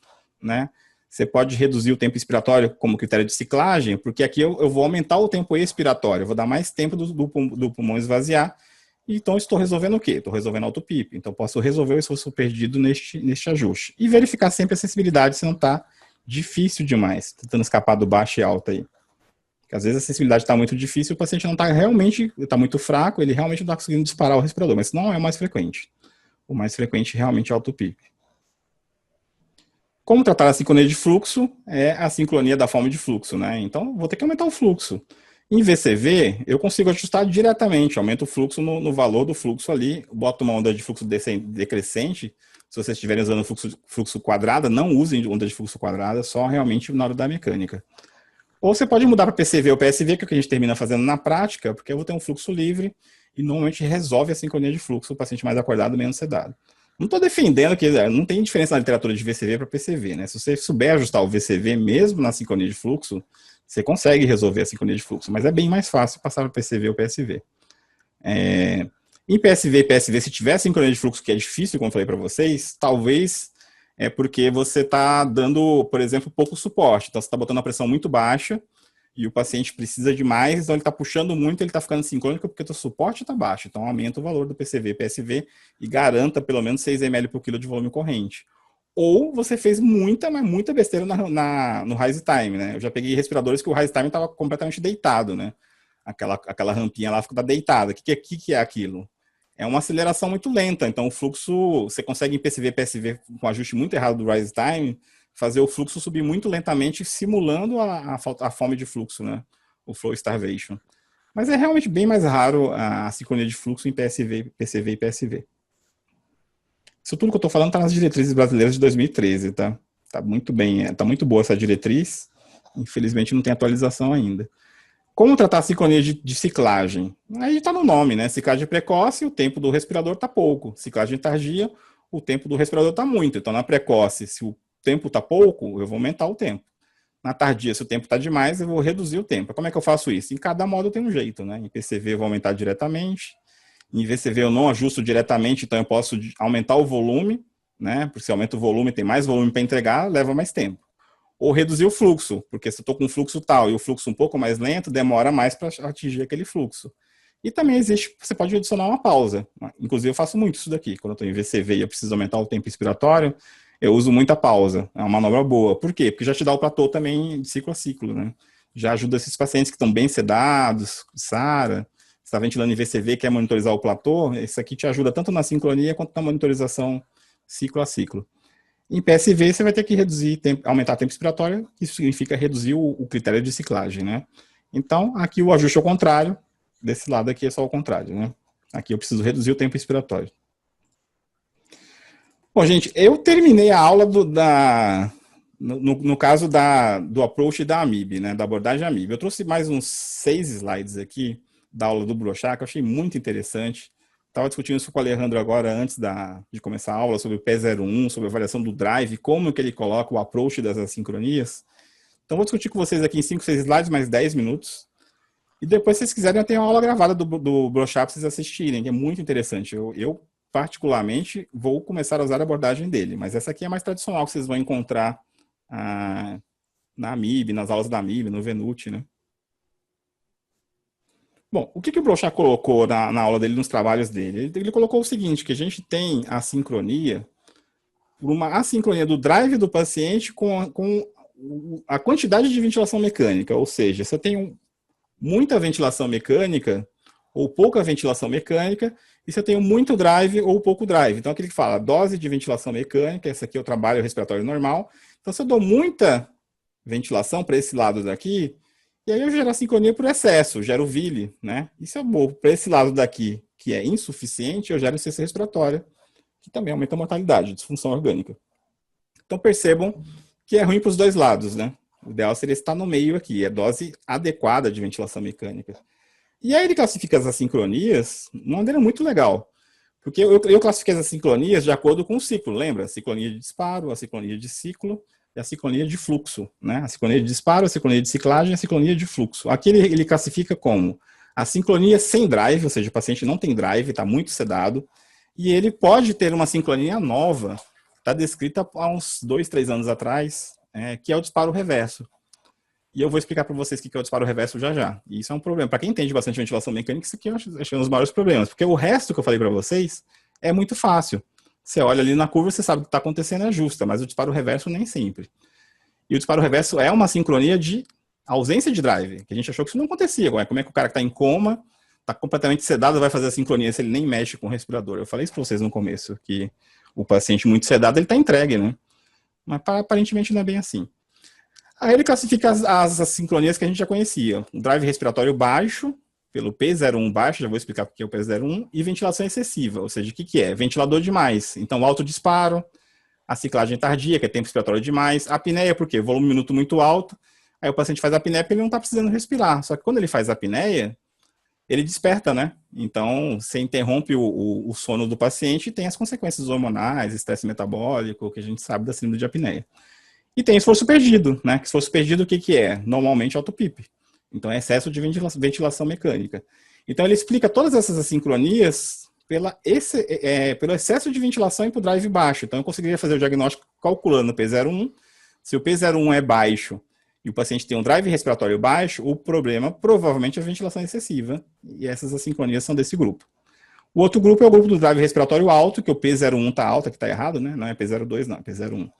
né? Você pode reduzir o tempo expiratório como critério de ciclagem, porque aqui eu vou aumentar o tempo expiratório, eu vou dar mais tempo do pulmão esvaziar, então estou resolvendo o quê? Estou resolvendo auto-PIP, então posso resolver o esforço perdido neste ajuste. E verificar sempre a sensibilidade, se não está difícil demais, tentando escapar do baixo e alto aí. Porque às vezes a sensibilidade está muito difícil, o paciente não está realmente, está muito fraco, ele realmente não está conseguindo disparar o respirador, mas não é o mais frequente. O mais frequente realmente é o auto-PIP. Como tratar a sincronia de fluxo? É a sincronia da forma de fluxo, né? Então, vou ter que aumentar o fluxo. Em VCV, eu consigo ajustar diretamente, aumento o fluxo no valor do fluxo ali, boto uma onda de fluxo decrescente. Se vocês estiverem usando fluxo quadrada, não usem onda de fluxo quadrada, só realmente na hora da mecânica. Ou você pode mudar para PCV ou PSV, que é o que a gente termina fazendo na prática, porque eu vou ter um fluxo livre e normalmente resolve a sincronia de fluxo, o paciente mais acordado, menos sedado. Não estou defendendo que não tem diferença na literatura de VCV para PCV, né? Se você souber ajustar o VCV mesmo na sincronia de fluxo, você consegue resolver a sincronia de fluxo, mas é bem mais fácil passar para PCV ou PSV. Em PSV e PSV, se tiver sincronia de fluxo, que é difícil, como eu falei para vocês, talvez é porque você está dando, por exemplo, pouco suporte. Então, você está botando a pressão muito baixa e o paciente precisa de mais, então ele está puxando muito, ele está ficando sincrônico porque o suporte está baixo. Então, aumenta o valor do PCV, PSV e garanta pelo menos 6 ml por quilo de volume corrente. Ou você fez muita, mas muita besteira no rise time, né? Eu já peguei respiradores que o rise time estava completamente deitado, né? Aquela rampinha lá fica deitada. O que é aquilo? É uma aceleração muito lenta, então o fluxo, você consegue em PCV, PSV, com ajuste muito errado do rise time, fazer o fluxo subir muito lentamente, simulando a fome de fluxo, né? O flow starvation. Mas é realmente bem mais raro a sincronia de fluxo em PSV, PCV e PSV. Isso tudo que eu estou falando está nas diretrizes brasileiras de 2013, tá? sabe muito bem, está muito boa essa diretriz, infelizmente não tem atualização ainda. Como tratar a sincronia de ciclagem? Aí está no nome, né? Ciclagem precoce, o tempo do respirador está pouco. Ciclagem tardia, o tempo do respirador está muito. Então, na precoce, se o tempo está pouco, eu vou aumentar o tempo. Na tardia, se o tempo está demais, eu vou reduzir o tempo. Como é que eu faço isso? Em cada modo tem um jeito, né? Em PCV eu vou aumentar diretamente, em VCV eu não ajusto diretamente, então eu posso aumentar o volume, né? Porque se aumenta o volume, tem mais volume para entregar, leva mais tempo. Ou reduzir o fluxo, porque se eu estou com um fluxo tal e o fluxo um pouco mais lento, demora mais para atingir aquele fluxo. E também existe, você pode adicionar uma pausa. Inclusive eu faço muito isso daqui. Quando eu estou em VCV e eu preciso aumentar o tempo expiratório, eu uso muita pausa. É uma manobra boa. Por quê? Porque já te dá o platô também de ciclo a ciclo, né? Já ajuda esses pacientes que estão bem sedados, SARA, você está ventilando em VCV, quer monitorizar o platô, isso aqui te ajuda tanto na sincronia quanto na monitorização ciclo a ciclo. Em PSV, você vai ter que reduzir, aumentar o tempo expiratório, isso significa reduzir o critério de ciclagem, né? Então, aqui o ajuste ao contrário, desse lado aqui é só o contrário, né? Aqui eu preciso reduzir o tempo expiratório. Bom, gente, eu terminei a aula no caso do approach da AMIB, né? Da abordagem AMIB. Eu trouxe mais uns 6 slides aqui da aula do Brochá, que eu achei muito interessante. Estava discutindo isso com o Alejandro agora, antes de começar a aula, sobre o P01, sobre a avaliação do drive, como que ele coloca o approach das assincronias. Então, vou discutir com vocês aqui em 5, 6 slides, mais 10 minutos. E depois, se vocês quiserem, eu tenho uma aula gravada do Brochá para vocês assistirem, que é muito interessante. Eu, particularmente, vou começar a usar a abordagem dele, mas essa aqui é mais tradicional, que vocês vão encontrar na AMIB, nas aulas da AMIB, no Venut, né? Bom, o que o Brochá colocou na aula dele, nos trabalhos dele? Ele colocou o seguinte, que a gente tem a sincronia, uma assincronia do drive do paciente com a quantidade de ventilação mecânica, ou seja, se eu tenho muita ventilação mecânica ou pouca ventilação mecânica, e se eu tenho muito drive ou pouco drive. Então, aquele que fala dose de ventilação mecânica, esse aqui é o trabalho respiratório normal. Então, se eu dou muita ventilação para esse lado daqui, e aí eu gero a sincronia por excesso, gero VILI, né? E se eu vou para esse lado daqui, que é insuficiente, eu gero insuficiência respiratória, que também aumenta a mortalidade, disfunção orgânica. Então percebam que é ruim para os dois lados, né? O ideal seria estar no meio aqui, é dose adequada de ventilação mecânica. E aí ele classifica as assincronias de uma maneira muito legal. Porque eu classifiquei as assincronias de acordo com o ciclo, lembra? A sincronia de disparo, a sincronia de ciclo, e a sincronia de fluxo, né? A sincronia de disparo, a sincronia de ciclagem e a sincronia de fluxo. Aqui ele classifica como a sincronia sem drive, ou seja, o paciente não tem drive, está muito sedado, e ele pode ter uma sincronia nova, está descrita há uns 2, 3 anos atrás, que é o disparo reverso. E eu vou explicar para vocês o que é o disparo reverso já já. E isso é um problema. Para quem entende bastante ventilação mecânica, isso aqui eu acho um dos maiores problemas, porque o resto que eu falei para vocês é muito fácil. Você olha ali na curva, você sabe o que está acontecendo, é justa, mas o disparo reverso nem sempre. E o disparo reverso é uma sincronia de ausência de drive, que a gente achou que isso não acontecia. Como é que o cara que está em coma, está completamente sedado, vai fazer a sincronia se ele nem mexe com o respirador? Eu falei isso para vocês no começo, que o paciente muito sedado, ele está entregue, né? Mas aparentemente não é bem assim. Aí ele classifica as sincronias que a gente já conhecia. O drive respiratório baixo, pelo P01 baixo, já vou explicar o que é o P01, e ventilação excessiva, ou seja, o que é? Ventilador demais. Então, alto disparo, a ciclagem tardia, que é tempo respiratório demais, a apneia, por quê? Volume minuto muito alto, aí o paciente faz a apneia porque ele não está precisando respirar. Só que quando ele faz a apneia, ele desperta, né? Então, você interrompe o sono do paciente e tem as consequências hormonais, estresse metabólico, que a gente sabe da síndrome de apneia. E tem esforço perdido, né? Esforço perdido, o que é? Normalmente autopip. Então, é excesso de ventilação mecânica. Então, ele explica todas essas assincronias pelo excesso de ventilação e por drive baixo. Então, eu conseguiria fazer o diagnóstico calculando o P01. Se o P01 é baixo e o paciente tem um drive respiratório baixo, o problema provavelmente é a ventilação excessiva. E essas assincronias são desse grupo. O outro grupo é o grupo do drive respiratório alto, que o P01 está alto, que está errado, né? Não é P02, não, é P01.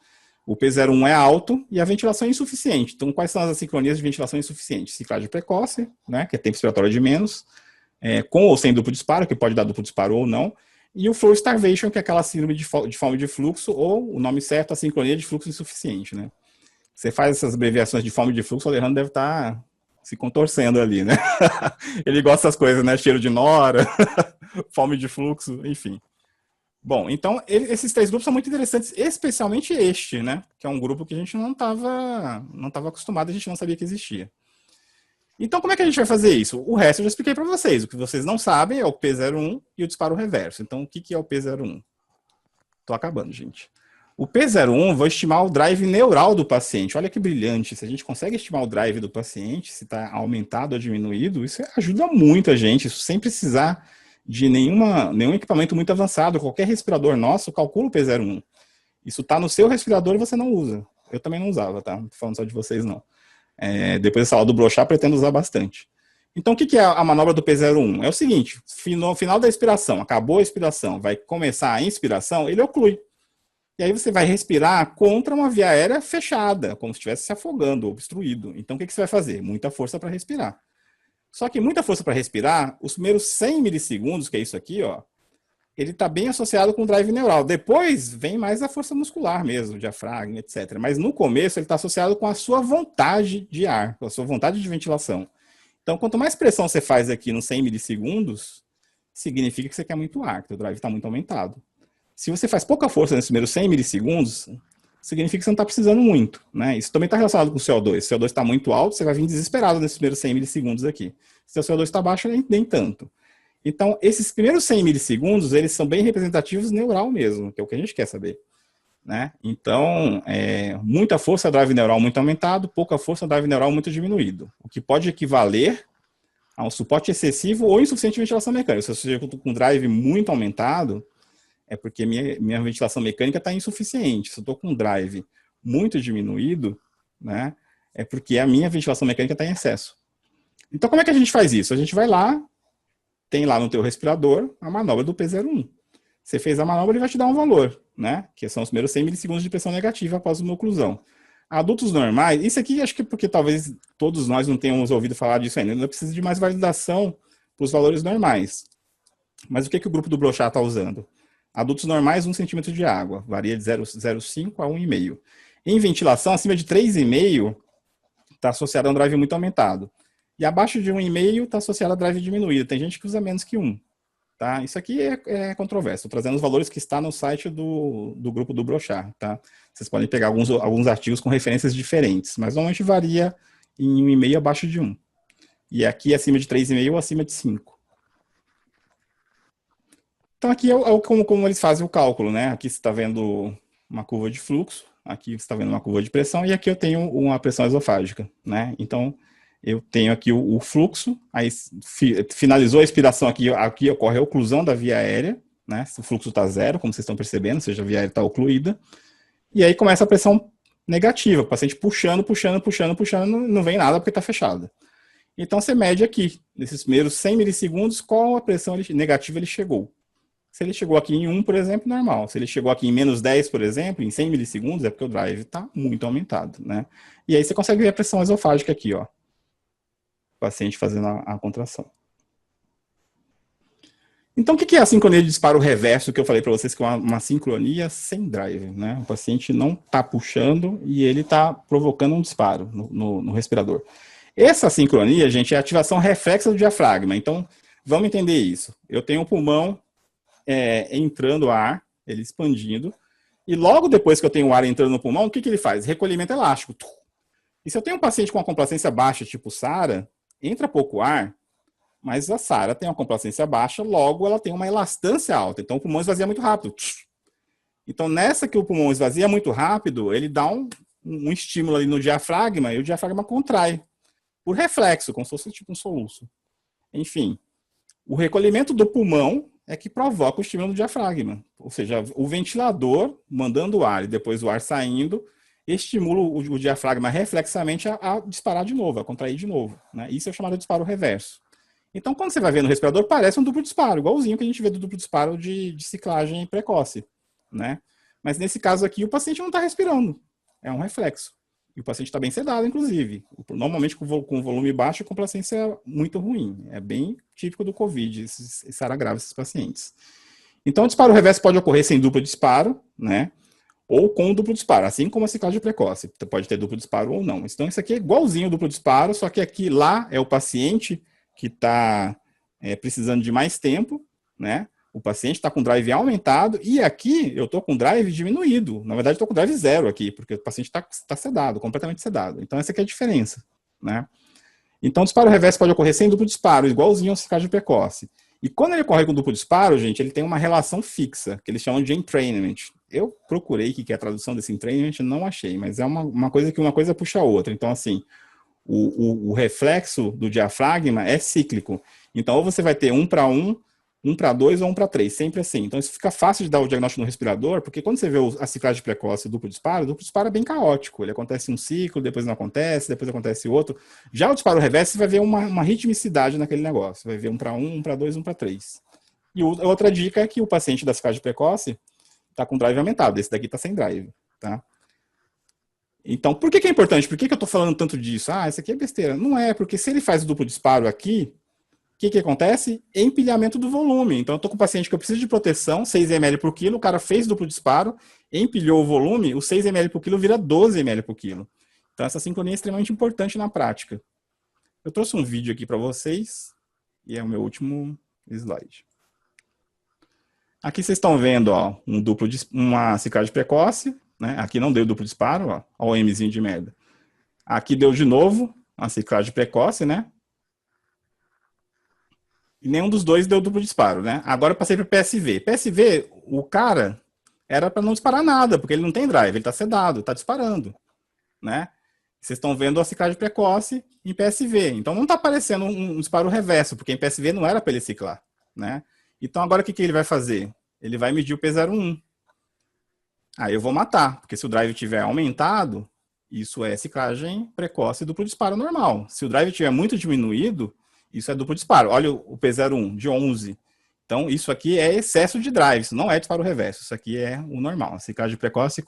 O P01 é alto e a ventilação é insuficiente. Então, quais são as assincronias de ventilação insuficiente? Ciclagem precoce, né, que é tempo expiratório de menos, com ou sem duplo disparo, que pode dar duplo disparo ou não, e o flow starvation, que é aquela síndrome de fome de fluxo, ou o nome certo, a sincronia de fluxo insuficiente, né? Você faz essas abreviações de fome de fluxo, o Alejandro deve estar se contorcendo ali, né? Ele gosta dessas coisas, né? Cheiro de nora, fome de fluxo, enfim. Bom, então esses 3 grupos são muito interessantes, especialmente este, né? Que é um grupo que a gente não estava acostumado, a gente não sabia que existia. Então, como é que a gente vai fazer isso? O resto eu já expliquei para vocês. O que vocês não sabem é o P01 e o disparo reverso. Então, o que é o P01? Estou acabando, gente. O P01, vou estimar o drive neural do paciente. Olha que brilhante. Se a gente consegue estimar o drive do paciente, se está aumentado ou diminuído, isso ajuda muito a gente. Isso sem precisar de nenhum equipamento muito avançado. Qualquer respirador nosso calcula o P01. Isso está no seu respirador e você não usa. Eu também não usava, tá? Não tô falando só de vocês, não. Depois dessa aula do brochar, pretendo usar bastante. Então, o que é a manobra do P01? É o seguinte, no final da expiração, acabou a expiração, vai começar a inspiração, ele oclui. E aí você vai respirar contra uma via aérea fechada, como se estivesse se afogando, obstruído. Então, o que você vai fazer? Muita força para respirar. Só que muita força para respirar, os primeiros 100 milissegundos, que é isso aqui, ó, ele está bem associado com o drive neural. Depois vem mais a força muscular mesmo, diafragma, etc. Mas no começo ele está associado com a sua vontade de ar, com a sua vontade de ventilação. Então, quanto mais pressão você faz aqui nos 100 milissegundos, significa que você quer muito ar, que o drive está muito aumentado. Se você faz pouca força nesses primeiros 100 milissegundos, significa que você não está precisando muito, né? Isso também está relacionado com o CO2. Se o CO2 está muito alto, você vai vir desesperado nesses primeiros 100 milissegundos aqui. Se o CO2 está baixo, nem tanto. Então, esses primeiros 100 milissegundos, eles são bem representativos neural mesmo, que é o que a gente quer saber, né? Então, muita força drive neural muito aumentado, pouca força drive neural muito diminuído, o que pode equivaler a um suporte excessivo ou insuficiente ventilação mecânica. Se eu estiver com drive muito aumentado, é porque minha ventilação mecânica está insuficiente. Se eu estou com drive muito diminuído, né, é porque a minha ventilação mecânica está em excesso. Então, como é que a gente faz isso? A gente vai lá, tem lá no teu respirador a manobra do P01. Você fez a manobra, ele vai te dar um valor, né? Que são os primeiros 100 milissegundos de pressão negativa após uma oclusão. Adultos normais, isso aqui acho que porque talvez todos nós não tenhamos ouvido falar disso ainda, ainda precisa de mais validação para os valores normais. Mas o que o grupo do Brochard está usando? Adultos normais, 1 centímetro de água, varia de 0,05 a 1,5. Em ventilação, acima de 3,5 está associado a um drive muito aumentado. E abaixo de 1,5 está associado a drive diminuído. Tem gente que usa menos que 1. Tá? Isso aqui é controverso. Estou trazendo os valores que está no site do grupo do Brochard. Tá? Vocês podem pegar alguns artigos com referências diferentes, mas normalmente varia em 1,5 abaixo de 1. E aqui acima de 3,5 ou acima de 5. Então aqui é como eles fazem o cálculo, né? Aqui você está vendo uma curva de fluxo, aqui você está vendo uma curva de pressão, e aqui eu tenho uma pressão esofágica, né? Então, eu tenho aqui o fluxo, aí finalizou a expiração aqui ocorre a oclusão da via aérea, né? O fluxo está zero, como vocês estão percebendo, ou seja, a via aérea está ocluída, e aí começa a pressão negativa, o paciente puxando, não vem nada porque está fechada. Então, você mede aqui, nesses primeiros 100 milissegundos, qual a pressão negativa ele chegou. Se ele chegou aqui em 1, por exemplo, normal. Se ele chegou aqui em menos 10, por exemplo, em 100 milissegundos, é porque o drive está muito aumentado, né? E aí você consegue ver a pressão esofágica aqui, ó. O paciente fazendo a contração. Então, o que é a sincronia de disparo reverso, que eu falei para vocês que é uma sincronia sem drive, né? O paciente não está puxando e ele está provocando um disparo no respirador. Essa sincronia, gente, é a ativação reflexa do diafragma. Então, vamos entender isso. Eu tenho um pulmão entrando ar, ele expandindo, e logo depois que eu tenho o ar entrando no pulmão, o que ele faz? Recolhimento elástico. E se eu tenho um paciente com uma complacência baixa, tipo SARA, entra pouco ar, mas a SARA tem uma complacência baixa, logo ela tem uma elastância alta, então o pulmão esvazia muito rápido. Então nessa que o pulmão esvazia muito rápido, ele dá um estímulo ali no diafragma, e o diafragma contrai, por reflexo, como se fosse tipo um soluço. Enfim, o recolhimento do pulmão é que provoca o estímulo do diafragma. Ou seja, o ventilador mandando o ar e depois o ar saindo, estimula o diafragma reflexamente a disparar de novo, a contrair de novo, né? Isso é chamado de disparo reverso. Então, quando você vai ver no respirador, parece um duplo disparo, igualzinho que a gente vê do duplo disparo de ciclagem precoce, né? Mas nesse caso aqui, o paciente não está respirando. É um reflexo. E o paciente está bem sedado, inclusive. Normalmente, com volume baixo, a complacência é muito ruim. É bem típico do COVID, esse SARA grave, esses pacientes. Então, o disparo reverso pode ocorrer sem duplo disparo, né? Ou com duplo disparo, assim como a ciclagem precoce. Pode ter duplo disparo ou não. Então, isso aqui é igualzinho ao duplo disparo, só que aqui lá é o paciente que está precisando de mais tempo, né? O paciente está com drive aumentado e aqui eu estou com drive diminuído. Na verdade, estou com drive zero aqui, porque o paciente está sedado, completamente sedado. Então, essa aqui é a diferença, né? Então, o disparo reverso pode ocorrer sem duplo disparo, igualzinho ao ciclagem precoce. E quando ele ocorre com duplo disparo, gente, ele tem uma relação fixa, que eles chamam de entrainment. Eu procurei o que é a tradução desse entrainment, não achei, mas é uma coisa que uma coisa puxa a outra. Então, assim, o reflexo do diafragma é cíclico. Então, ou você vai ter 1:1, 1:2 ou 1:3, sempre assim. Então, isso fica fácil de dar o diagnóstico no respirador, porque quando você vê a ciclagem precoce e o duplo disparo é bem caótico. Ele acontece um ciclo, depois não acontece, depois acontece outro. Já o disparo reverso, você vai ver uma ritmicidade naquele negócio. Vai ver 1:1, 1:2, 1:3. E outra dica é que o paciente da ciclagem precoce está com drive aumentado. Esse daqui está sem drive, tá? Então, por que é importante? Por que eu estou falando tanto disso? Ah, isso aqui é besteira. Não é, porque se ele faz o duplo disparo aqui, o que acontece? Empilhamento do volume. Então, eu estou com um paciente que eu preciso de proteção, 6 ml por quilo, o cara fez duplo disparo, empilhou o volume, o 6 ml por quilo vira 12 ml por quilo. Então, essa sincronia é extremamente importante na prática. Eu trouxe um vídeo aqui para vocês, e é o meu último slide. Aqui vocês estão vendo ó, uma ciclagem precoce, né? Aqui não deu duplo disparo, ó o Mzinho de merda. Aqui deu de novo uma ciclagem precoce, né? E nenhum dos dois deu duplo disparo, né? Agora eu passei para PSV. PSV, o cara era para não disparar nada, porque ele não tem drive, ele está sedado, está disparando, né? Vocês estão vendo a ciclagem precoce em PSV. Então não está aparecendo um disparo reverso, porque em PSV não era para ele ciclar, né? Então agora o que ele vai fazer? Ele vai medir o P01. Aí eu vou matar, porque se o drive tiver aumentado, isso é ciclagem precoce e duplo disparo normal. Se o drive tiver muito diminuído, isso é duplo disparo. Olha o P01 de 11. Então, isso aqui é excesso de drive, isso não é disparo reverso. Isso aqui é o normal, ciclagem precoce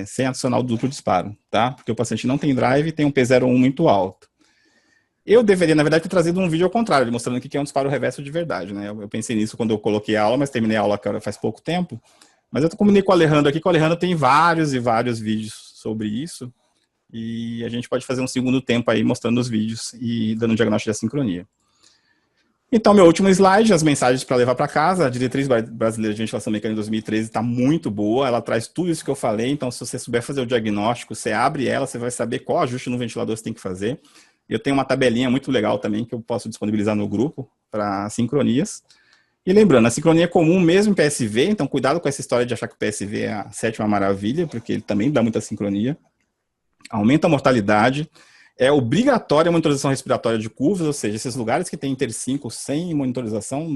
sem adicional duplo disparo, tá? Porque o paciente não tem drive e tem um P01 muito alto. Eu deveria, na verdade, ter trazido um vídeo ao contrário, mostrando o que é um disparo reverso de verdade, né? Eu pensei nisso quando eu coloquei a aula, mas terminei a aula faz pouco tempo. Mas eu combinei com o Alejandro aqui, que o Alejandro tem vários e vários vídeos sobre isso. E a gente pode fazer um segundo tempo aí mostrando os vídeos e dando um diagnóstico de assincronia. Então, meu último slide, as mensagens para levar para casa. A diretriz brasileira de ventilação mecânica de 2013 está muito boa, ela traz tudo isso que eu falei, então se você souber fazer o diagnóstico, você abre ela, você vai saber qual ajuste no ventilador você tem que fazer. Eu tenho uma tabelinha muito legal também que eu posso disponibilizar no grupo para sincronias. E lembrando, a sincronia é comum mesmo em PSV, então cuidado com essa história de achar que o PSV é a sétima maravilha, porque ele também dá muita sincronia. Aumenta a mortalidade. É obrigatória a monitorização respiratória de curvas, ou seja, esses lugares que tem Inter 5 sem monitorização,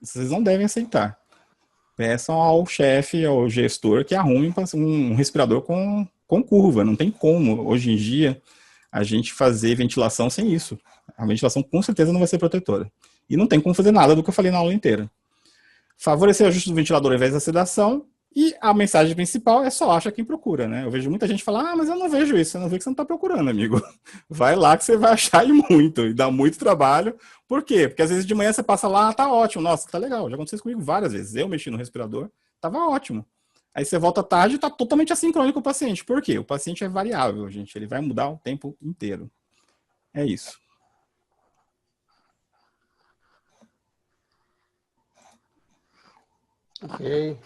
vocês não devem aceitar. Peçam ao chefe, ao gestor, que arrume um respirador com curva. Não tem como, hoje em dia, a gente fazer ventilação sem isso. A ventilação com certeza não vai ser protetora. E não tem como fazer nada do que eu falei na aula inteira. Favorecer o ajuste do ventilador ao invés da sedação. E a mensagem principal é só acha quem procura, né? Eu vejo muita gente falar, mas eu não vejo isso. Você não vê que você não está procurando, amigo. Vai lá que você vai achar e muito. E dá muito trabalho. Por quê? Porque às vezes de manhã você passa lá, tá ótimo. Nossa, tá legal. Já aconteceu isso comigo várias vezes. Eu mexi no respirador, tava ótimo. Aí você volta tarde e tá totalmente assincrônico com o paciente. Por quê? O paciente é variável, gente. Ele vai mudar o tempo inteiro. É isso. Ok.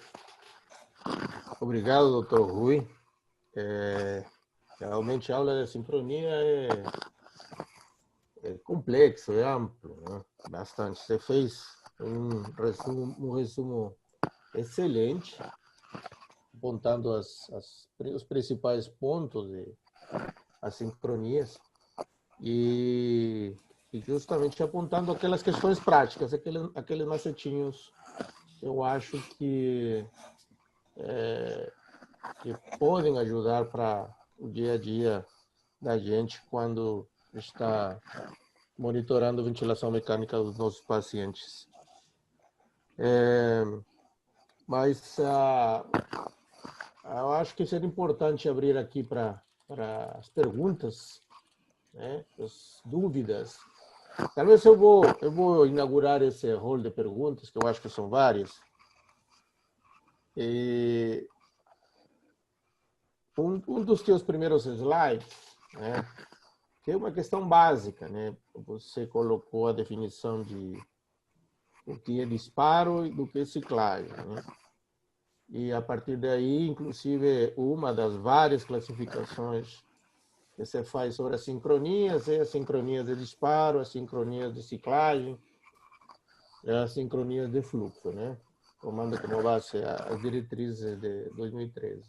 Obrigado, doutor Rui. Realmente a aula de sincronia é complexo, é amplo, né? Bastante. Você fez um resumo excelente, apontando os principais pontos de assincronias e justamente apontando aquelas questões práticas, aqueles macetinhos, eu acho que podem ajudar para o dia a dia da gente quando está monitorando a ventilação mecânica dos nossos pacientes. Mas eu acho que seria importante abrir aqui para as perguntas, né, as dúvidas. Talvez eu vou inaugurar esse rol de perguntas, que eu acho que são várias. E um dos teus primeiros slides, né, que é uma questão básica, né? Você colocou a definição o que é disparo e do que é ciclagem, né? E a partir daí, inclusive, uma das várias classificações que você faz sobre as sincronias é as sincronias de disparo, as sincronias de ciclagem, as sincronias de fluxo, né? Tomando como base as diretrizes de 2013.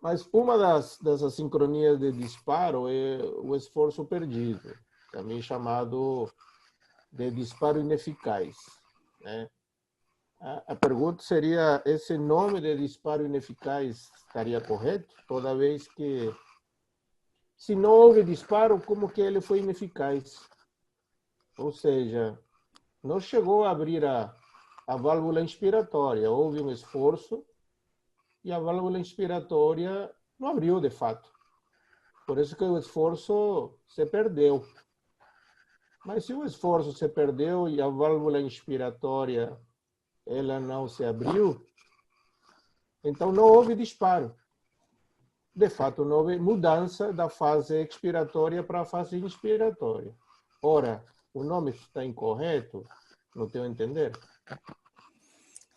Mas uma das sincronias de disparo é o esforço perdido, também chamado de disparo ineficaz, né? A pergunta seria, esse nome de disparo ineficaz estaria correto? Toda vez que, se não houve disparo, como que ele foi ineficaz? Ou seja, não chegou a abrir a válvula inspiratória, houve um esforço e a válvula inspiratória não abriu de fato. Por isso que o esforço se perdeu. Mas se o esforço se perdeu e a válvula inspiratória ela não se abriu, então não houve disparo. De fato, não houve mudança da fase expiratória para a fase inspiratória. Ora, o nome está incorreto, no teu entender?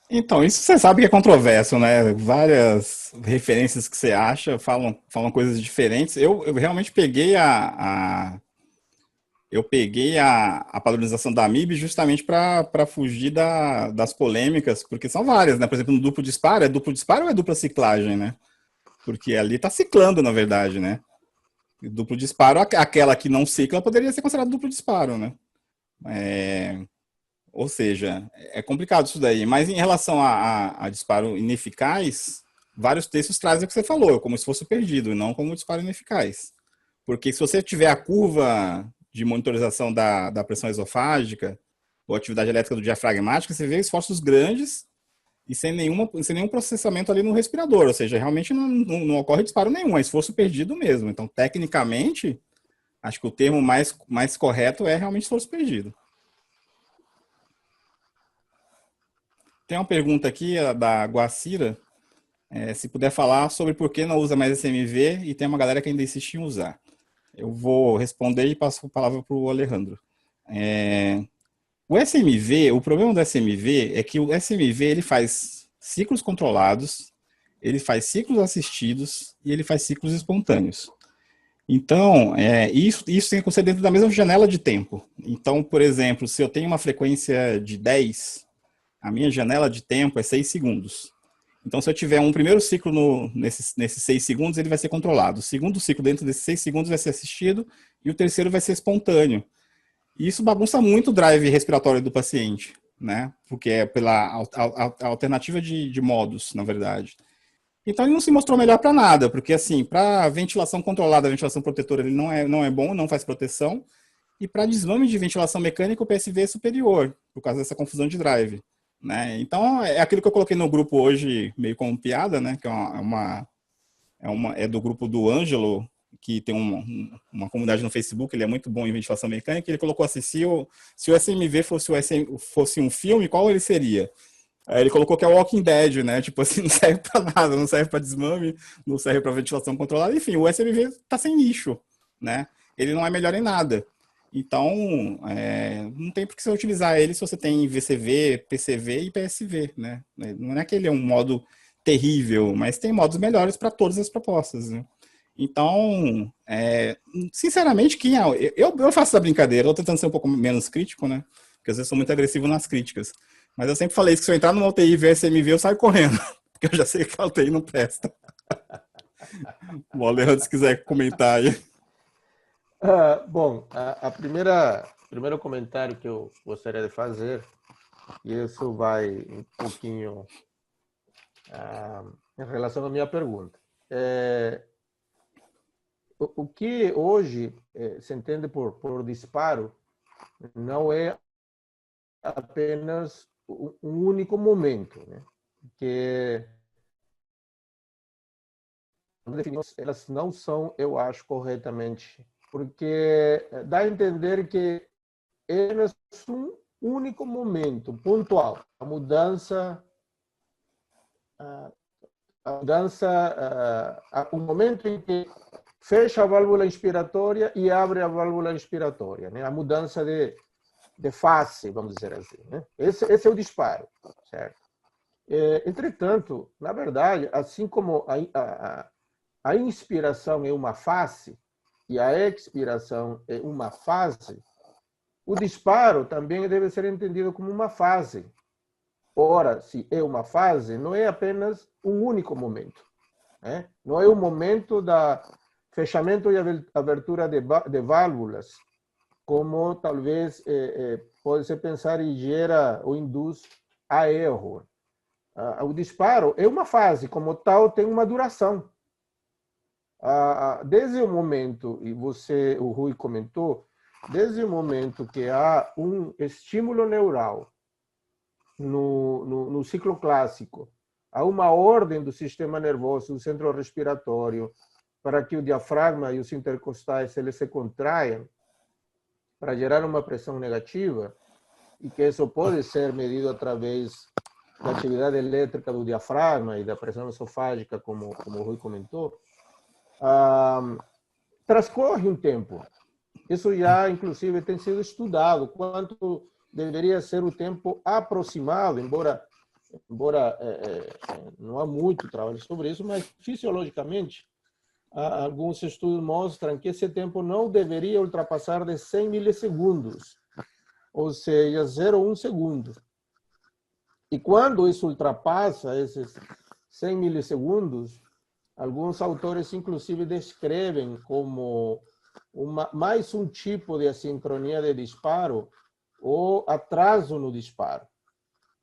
Então, isso você sabe que é controverso, né? Várias referências que você acha falam coisas diferentes. Eu realmente peguei a padronização da MIB justamente para fugir das polêmicas, porque são várias, né? Por exemplo, no duplo disparo, é duplo disparo ou é dupla ciclagem, né? Porque ali está ciclando, na verdade, né? Duplo disparo, aquela que não cicla poderia ser considerada duplo disparo, né? Ou seja, é complicado isso daí. Mas em relação a disparo ineficaz, vários textos trazem o que você falou, como se fosse perdido, e não como disparo ineficaz. Porque se você tiver a curva de monitorização da pressão esofágica ou atividade elétrica do diafragmático, você vê esforços grandes e sem nenhum processamento ali no respirador. Ou seja, realmente não ocorre disparo nenhum, é esforço perdido mesmo. Então, tecnicamente, acho que o termo mais correto é realmente esforço perdido. Tem uma pergunta aqui da Guacira, se puder falar sobre por que não usa mais SMV e tem uma galera que ainda insiste em usar. Eu vou responder e passo a palavra para o Alejandro. O SMV, o problema do SMV é que o SMV ele faz ciclos controlados, ele faz ciclos assistidos e ele faz ciclos espontâneos. Então, isso tem que acontecer dentro da mesma janela de tempo. Então, por exemplo, se eu tenho uma frequência de 10, a minha janela de tempo é 6 segundos. Então, se eu tiver um primeiro ciclo nesses 6 segundos, ele vai ser controlado. O segundo ciclo dentro desses 6 segundos vai ser assistido e o terceiro vai ser espontâneo. E isso bagunça muito o drive respiratório do paciente, né? Porque é pela alternativa de modos, na verdade. Então, ele não se mostrou melhor para nada, porque, assim, para ventilação controlada, a ventilação protetora, ele não é bom, não faz proteção. E para desmame de ventilação mecânica, o PSV é superior, por causa dessa confusão de drive. Né? Então, é aquilo que eu coloquei no grupo hoje, meio como piada, né? Que é do grupo do Ângelo, que tem uma comunidade no Facebook, ele é muito bom em ventilação mecânica, ele colocou assim, se o SMV fosse um filme, qual ele seria? Aí ele colocou que é Walking Dead, né? Tipo assim, não serve pra nada, não serve pra desmame, não serve pra ventilação controlada, enfim, o SMV tá sem nicho, né? Ele não é melhor em nada. Então, não tem por que você utilizar ele se você tem VCV, PCV e PSV, né? Não é que ele é um modo terrível, mas tem modos melhores para todas as propostas, né? Então, sinceramente, eu faço essa brincadeira, eu tô tentando ser um pouco menos crítico, né? Porque às vezes sou muito agressivo nas críticas. Mas eu sempre falei isso, que se eu entrar numa UTI e ver SMV, eu saio correndo, porque eu já sei que a UTI não presta. O Alejandro, se quiser comentar aí. Bom, primeiro comentário que eu gostaria de fazer, e isso vai um pouquinho em relação à minha pergunta. O que hoje se entende por disparo não é apenas um único momento, né? Que elas não são, eu acho, corretamente, porque dá a entender que é apenas um único momento pontual, a mudança, o momento em que fecha a válvula inspiratória e abre a válvula inspiratória, né? A mudança de de face, vamos dizer assim, né? Esse é o disparo, certo? Entretanto, na verdade, assim como a inspiração é uma face e a expiração é uma fase, o disparo também deve ser entendido como uma fase. Ora, se é uma fase, não é apenas um único momento, né? Não é o momento da fechamento e abertura de válvulas, como talvez pode se pensar e gera ou induz a erro. O disparo é uma fase, como tal, tem uma duração. Desde o momento, e o Rui comentou, desde o momento que há um estímulo neural no ciclo clássico, há uma ordem do sistema nervoso, do centro respiratório, para que o diafragma e os intercostais eles se contraiam, para gerar uma pressão negativa, e que isso pode ser medido através da atividade elétrica do diafragma e da pressão esofágica, como o Rui comentou, transcorre um tempo. Isso já, inclusive, tem sido estudado, quanto deveria ser o tempo aproximado, embora não há muito trabalho sobre isso, mas fisiologicamente, alguns estudos mostram que esse tempo não deveria ultrapassar de 100 milissegundos, ou seja, 0,1 segundo. E quando isso ultrapassa esses 100 milissegundos, alguns autores, inclusive, descrevem como mais um tipo de assincronia de disparo ou atraso no disparo,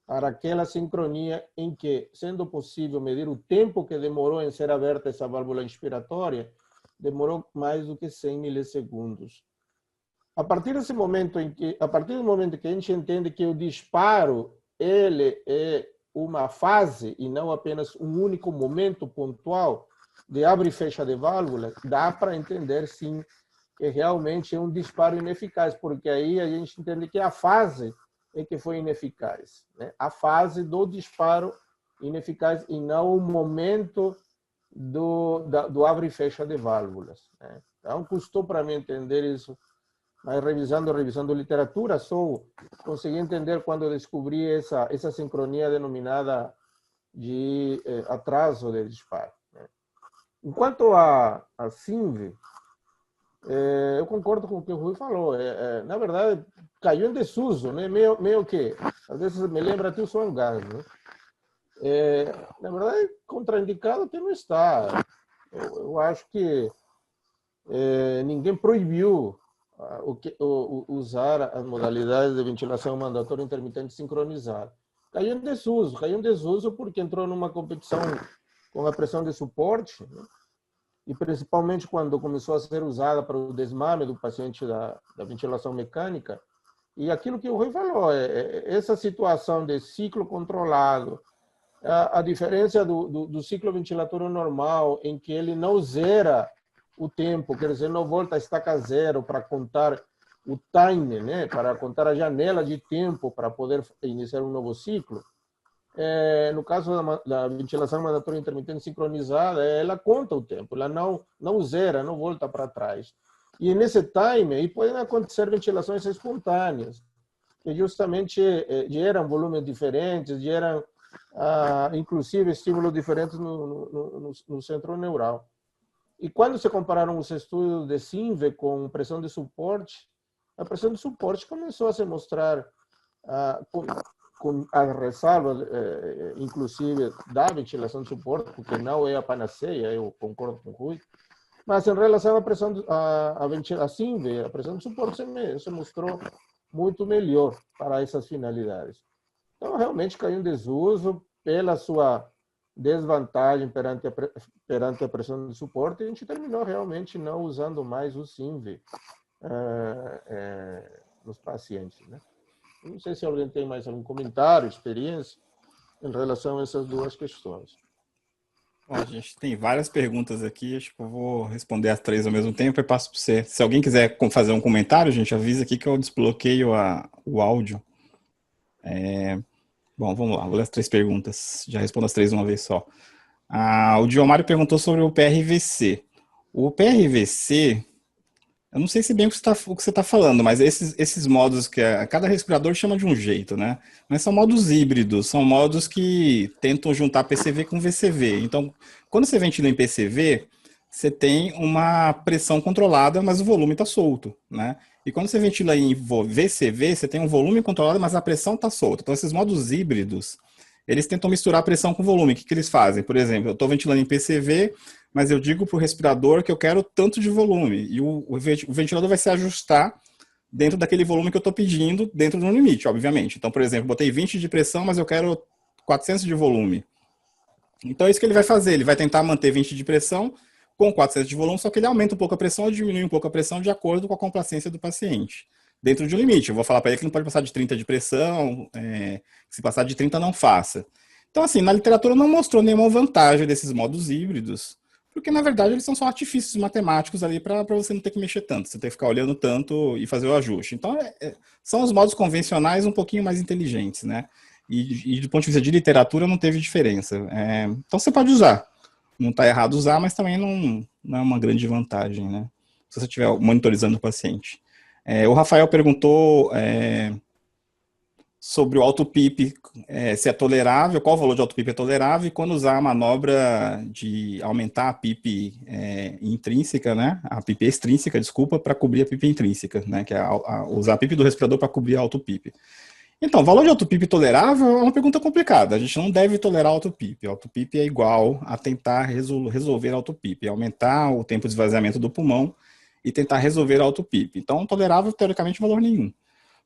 para aquela sincronia em que, sendo possível medir o tempo que demorou em ser aberta essa válvula inspiratória, demorou mais do que 100 milissegundos. A partir do momento que a gente entende que o disparo ele é uma fase e não apenas um único momento pontual de abre e fecha de válvula, dá para entender, sim, que realmente é um disparo ineficaz, porque aí a gente entende que a fase é que foi ineficaz, né? A fase do disparo ineficaz e não o momento do abre e fecha de válvulas, né? Então, custou para mim entender isso, mas revisando literatura, só consegui entender quando descobri essa sincronia denominada de atraso de disparo, né? Enquanto a SINV, eu concordo com o que o Rui falou. Na verdade, caiu em desuso, né? Meio que, às vezes me lembra até o som gás, né? Na verdade, contraindicado que não está. Eu acho que ninguém proibiu usar as modalidades de ventilação mandatória intermitente sincronizada. Caiu em desuso porque entrou numa competição com a pressão de suporte, né? E principalmente quando começou a ser usada para o desmame do paciente da ventilação mecânica. E aquilo que o Rui falou, essa situação de ciclo controlado, a diferença do ciclo ventilatório normal, em que ele não zera o tempo, quer dizer, não volta a estaca zero para contar o time, né? Para contar a janela de tempo para poder iniciar um novo ciclo. No caso da ventilação mandatória intermitente sincronizada, ela conta o tempo, ela não zera, não volta para trás. E nesse time, aí podem acontecer ventilações espontâneas, que justamente geram volumes diferentes, geram, inclusive, estímulos diferentes no centro neural. E quando se compararam os estudos de SINV com pressão de suporte, a pressão de suporte começou a se mostrar com as ressalvas, inclusive, da ventilação de suporte, porque não é a panaceia, eu concordo com o Rui, mas em relação à pressão, a SINV, a pressão de suporte se mostrou muito melhor para essas finalidades. Então, realmente caiu em desuso pela sua desvantagem perante a pressão de suporte, e a gente terminou realmente não usando mais o SINV nos pacientes, né? Não sei se alguém tem mais algum comentário, experiência, em relação a essas duas questões. Bom, a gente tem várias perguntas aqui, acho que eu vou responder as três ao mesmo tempo e passo para você. Se alguém quiser fazer um comentário, gente, avisa aqui que eu desbloqueio o áudio. Bom, vamos lá, vou ler as três perguntas. Já respondo as três de uma vez só. O Diomário perguntou sobre o PRVC. O PRVC, Eu não sei se bem o que você tá falando, mas esses modos que cada respirador chama de um jeito, né? Mas são modos híbridos, são modos que tentam juntar PCV com VCV. Então, quando você ventila em PCV, você tem uma pressão controlada, mas o volume está solto, né? E quando você ventila em VCV, você tem um volume controlado, mas a pressão está solta. Então, esses modos híbridos, eles tentam misturar pressão com volume. O que eles fazem? Por exemplo, eu estou ventilando em PCV, mas eu digo para o respirador que eu quero tanto de volume. E o ventilador vai se ajustar dentro daquele volume que eu estou pedindo, dentro do limite, obviamente. Então, por exemplo, botei 20 de pressão, mas eu quero 400 de volume. Então, é isso que ele vai fazer. Ele vai tentar manter 20 de pressão com 400 de volume, só que ele aumenta um pouco a pressão ou diminui um pouco a pressão de acordo com a complacência do paciente. Dentro de um limite. Eu vou falar para ele que não pode passar de 30 de pressão, se passar de 30, não faça. Então, assim, na literatura não mostrou nenhuma vantagem desses modos híbridos, porque, na verdade, eles são só artifícios matemáticos ali para você não ter que mexer tanto, você ter que ficar olhando tanto e fazer o ajuste. Então, são os modos convencionais um pouquinho mais inteligentes, né? E do ponto de vista de literatura, não teve diferença. Então, você pode usar. Não está errado usar, mas também não é uma grande vantagem, né? Se você estiver monitorizando o paciente. O Rafael perguntou sobre o auto-PIP, se é tolerável, qual o valor de auto-PIP é tolerável, e quando usar a manobra de aumentar a PIP intrínseca, né, a PIP extrínseca, desculpa, para cobrir a PIP intrínseca, né, que é usar a PIP do respirador para cobrir a auto-PIP. Então, valor de auto-PIP tolerável é uma pergunta complicada, a gente não deve tolerar auto-PIP, auto-PIP é igual a tentar resolver auto-PIP, aumentar o tempo de esvaziamento do pulmão e tentar resolver auto-PIP. Então, tolerável, teoricamente, valor nenhum.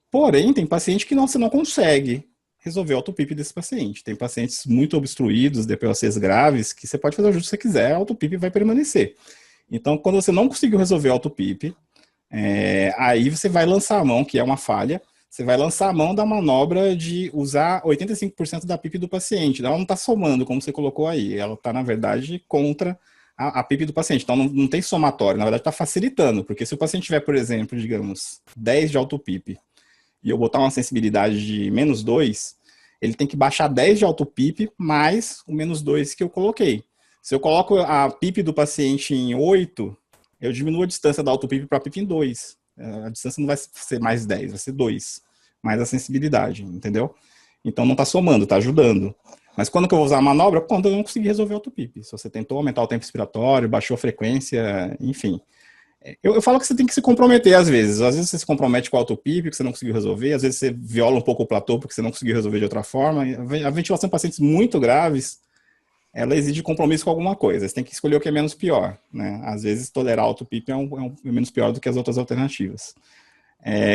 Porém, tem paciente que você não consegue resolver o auto-PIP desse paciente. Tem pacientes muito obstruídos, DPOCs graves, que você pode fazer o ajuste que você quiser, o auto-PIP vai permanecer. Então, quando você não conseguiu resolver o auto-PIP, aí você vai lançar a mão, que é uma falha, você vai lançar a mão da manobra de usar 85% da PIP do paciente. Ela não está somando, como você colocou aí, ela está, na verdade, contra a PIP do paciente. Então, não tem somatório, na verdade, está facilitando, porque se o paciente tiver, por exemplo, digamos, 10 de auto-PIP, e eu botar uma sensibilidade de -2, ele tem que baixar 10 de auto-PIP mais o -2 que eu coloquei. Se eu coloco a PIP do paciente em 8, eu diminuo a distância da auto-PIP para a PIP em 2. A distância não vai ser mais 10, vai ser 2, mais a sensibilidade, entendeu? Então não está somando, está ajudando. Mas quando que eu vou usar a manobra? Quando eu não conseguir resolver o auto-PIP. Se você tentou aumentar o tempo expiratório, baixou a frequência, enfim. Eu falo que você tem que se comprometer às vezes. Às vezes você se compromete com o auto-PIP, porque você não conseguiu resolver. Às vezes você viola um pouco o platô, porque você não conseguiu resolver de outra forma. A ventilação em pacientes muito graves, ela exige compromisso com alguma coisa. Você tem que escolher o que é menos pior, né? Às vezes tolerar auto-PIP é menos pior do que as outras alternativas.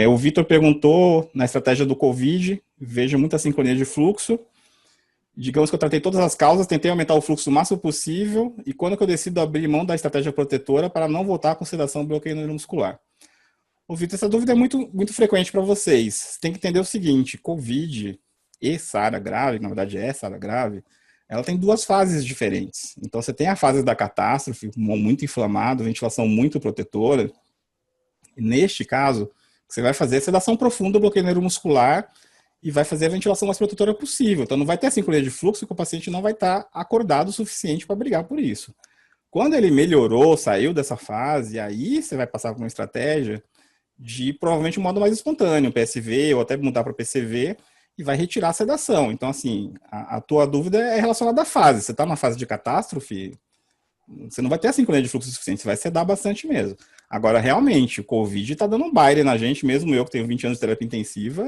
O Vitor perguntou, na estratégia do COVID, vejo muita sincronia de fluxo. Digamos que eu tratei todas as causas, tentei aumentar o fluxo o máximo possível, e quando que eu decido abrir mão da estratégia protetora para não voltar com sedação bloqueio neuromuscular? Ô, Vitor, essa dúvida é muito frequente para vocês. Você tem que entender o seguinte, COVID e SARA grave, na verdade é SARA grave, ela tem duas fases diferentes. Então você tem a fase da catástrofe, pulmão muito inflamado, ventilação muito protetora, e neste caso, o que você vai fazer é sedação profunda, bloqueio neuromuscular, e vai fazer a ventilação mais protetora possível. Então não vai ter a sincronia de fluxo, que o paciente não vai estar acordado o suficiente para brigar por isso. Quando ele melhorou, saiu dessa fase, aí você vai passar por uma estratégia de provavelmente um modo mais espontâneo, PSV, ou até mudar para PCV, e vai retirar a sedação. Então, assim, a tua dúvida é relacionada à fase. Você está na fase de catástrofe, você não vai ter a sincronia de fluxo suficiente, você vai sedar bastante mesmo. Agora, realmente, o Covid está dando um baile na gente, mesmo eu que tenho 20 anos de terapia intensiva,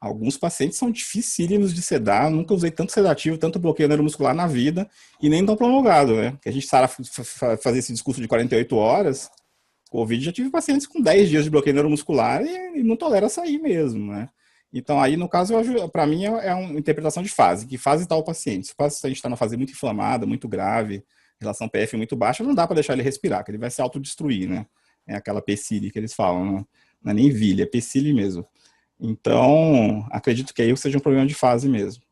alguns pacientes são dificílimos de sedar, nunca usei tanto sedativo, tanto bloqueio neuromuscular na vida, e nem tão prolongado, né? Porque a gente sabe fazer esse discurso de 48 horas, Covid já tive pacientes com 10 dias de bloqueio neuromuscular e não tolera sair mesmo, né? Então, aí, no caso, para mim, é uma interpretação de fase. Que fase está o paciente? Se o paciente está na fase muito inflamada, muito grave, relação PF muito baixa, não dá para deixar ele respirar, que ele vai se autodestruir, né? É aquela PCILI que eles falam, né? Não é nem vilha, é PCILI mesmo. Então, acredito que aí seja um problema de fase mesmo.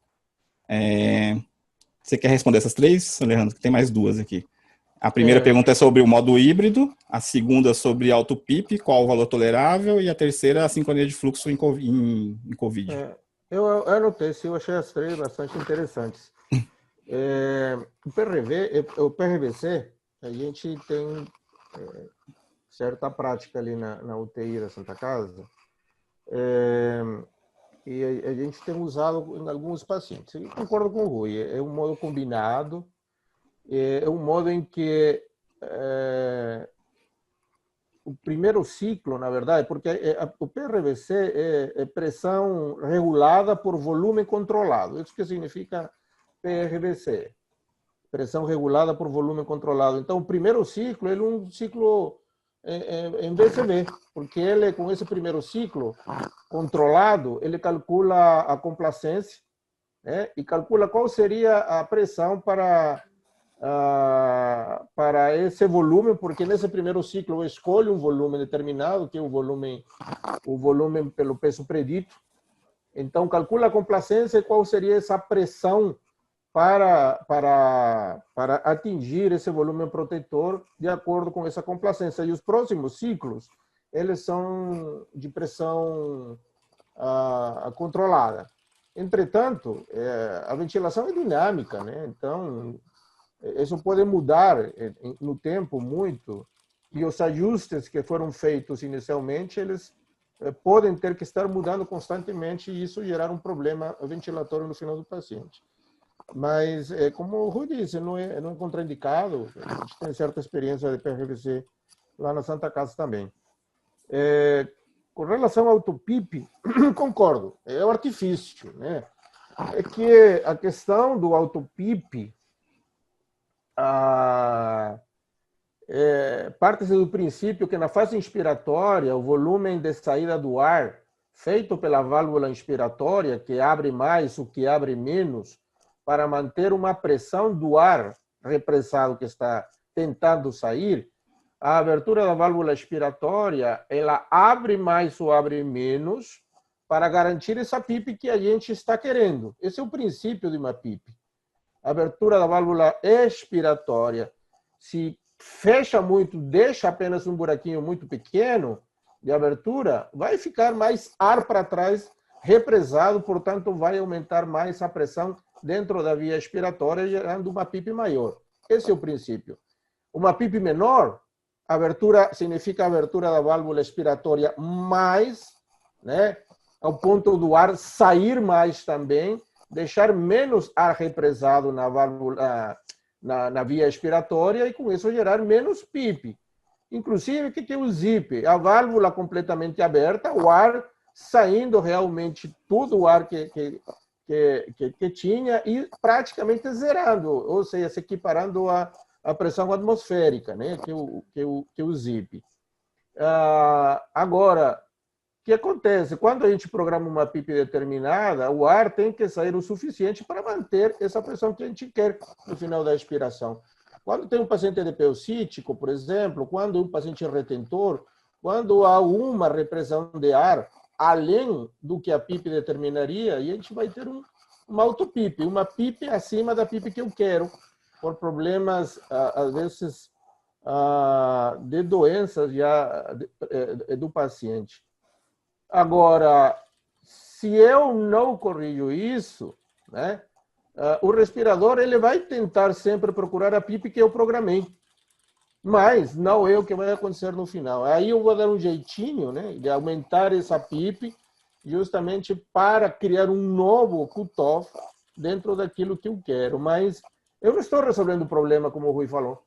Você quer responder essas três, Alejandro? Tem mais duas aqui. A primeira pergunta é sobre o modo híbrido, a segunda sobre auto-PIP, qual o valor tolerável, e a terceira, a sincronia de fluxo em COVID. Eu anotei, sim, eu achei as três bastante interessantes. O PRVC, a gente tem certa prática ali na UTI da Santa Casa. E a gente tem usado em alguns pacientes. Eu concordo com o Rui, é um modo combinado, é um modo em que o primeiro ciclo, na verdade, porque o PRVC é pressão regulada por volume controlado. Isso que significa PRVC, pressão regulada por volume controlado. Então, o primeiro ciclo ele é um ciclo em VCV, porque ele, com esse primeiro ciclo controlado, ele calcula a complacência, né, e calcula qual seria a pressão para esse volume, porque nesse primeiro ciclo eu escolho um volume determinado, que é o volume pelo peso predito. Então, calcula a complacência e qual seria essa pressão para atingir esse volume protetor de acordo com essa complacência. E os próximos ciclos, eles são de pressão controlada. Entretanto, a ventilação é dinâmica, né? Então, isso pode mudar no tempo muito, e os ajustes que foram feitos inicialmente, eles podem ter que estar mudando constantemente e isso gerar um problema ventilatório no final do paciente. Mas, como o Rui disse, não é contraindicado. A gente tem certa experiência de PRVC lá na Santa Casa também. Com relação ao autoPIP, concordo, é um artifício, né? É que a questão do autoPIP parte-se do princípio que na fase inspiratória, o volume de saída do ar feito pela válvula inspiratória, que abre mais ou que abre menos, para manter uma pressão do ar represado que está tentando sair, a abertura da válvula expiratória, ela abre mais ou abre menos para garantir essa PIP que a gente está querendo. Esse é o princípio de uma PIP. A abertura da válvula expiratória, se fecha muito, deixa apenas um buraquinho muito pequeno de abertura, vai ficar mais ar para trás represado, portanto, vai aumentar mais a pressão dentro da via expiratória, gerando uma PIP maior. Esse é o princípio. Uma PIP menor, abertura significa a abertura da válvula expiratória mais, né, ao ponto do ar sair mais também, deixar menos ar represado na válvula, na via expiratória e com isso gerar menos PIP. Inclusive, o que é o ZIP? A válvula completamente aberta, o ar saindo realmente todo o ar que tinha e praticamente zerando, ou seja, se equiparando à pressão atmosférica, né? que é o ZIP. Agora, o que acontece? Quando a gente programa uma PIP determinada, o ar tem que sair o suficiente para manter essa pressão que a gente quer no final da expiração. Quando tem um paciente edepeucítico, por exemplo, quando um paciente retentor, quando há uma repressão de ar além do que a PIP determinaria, e a gente vai ter uma autoPIP, uma PIP acima da PIP que eu quero, por problemas, às vezes, de doenças já do paciente. Agora, se eu não corrijo isso, né, o respirador ele vai tentar sempre procurar a PIP que eu programei. Mas não é o que vai acontecer no final. Aí eu vou dar um jeitinho, né, de aumentar essa PIP justamente para criar um novo cutoff dentro daquilo que eu quero. Mas eu não estou resolvendo o problema, como o Rui falou.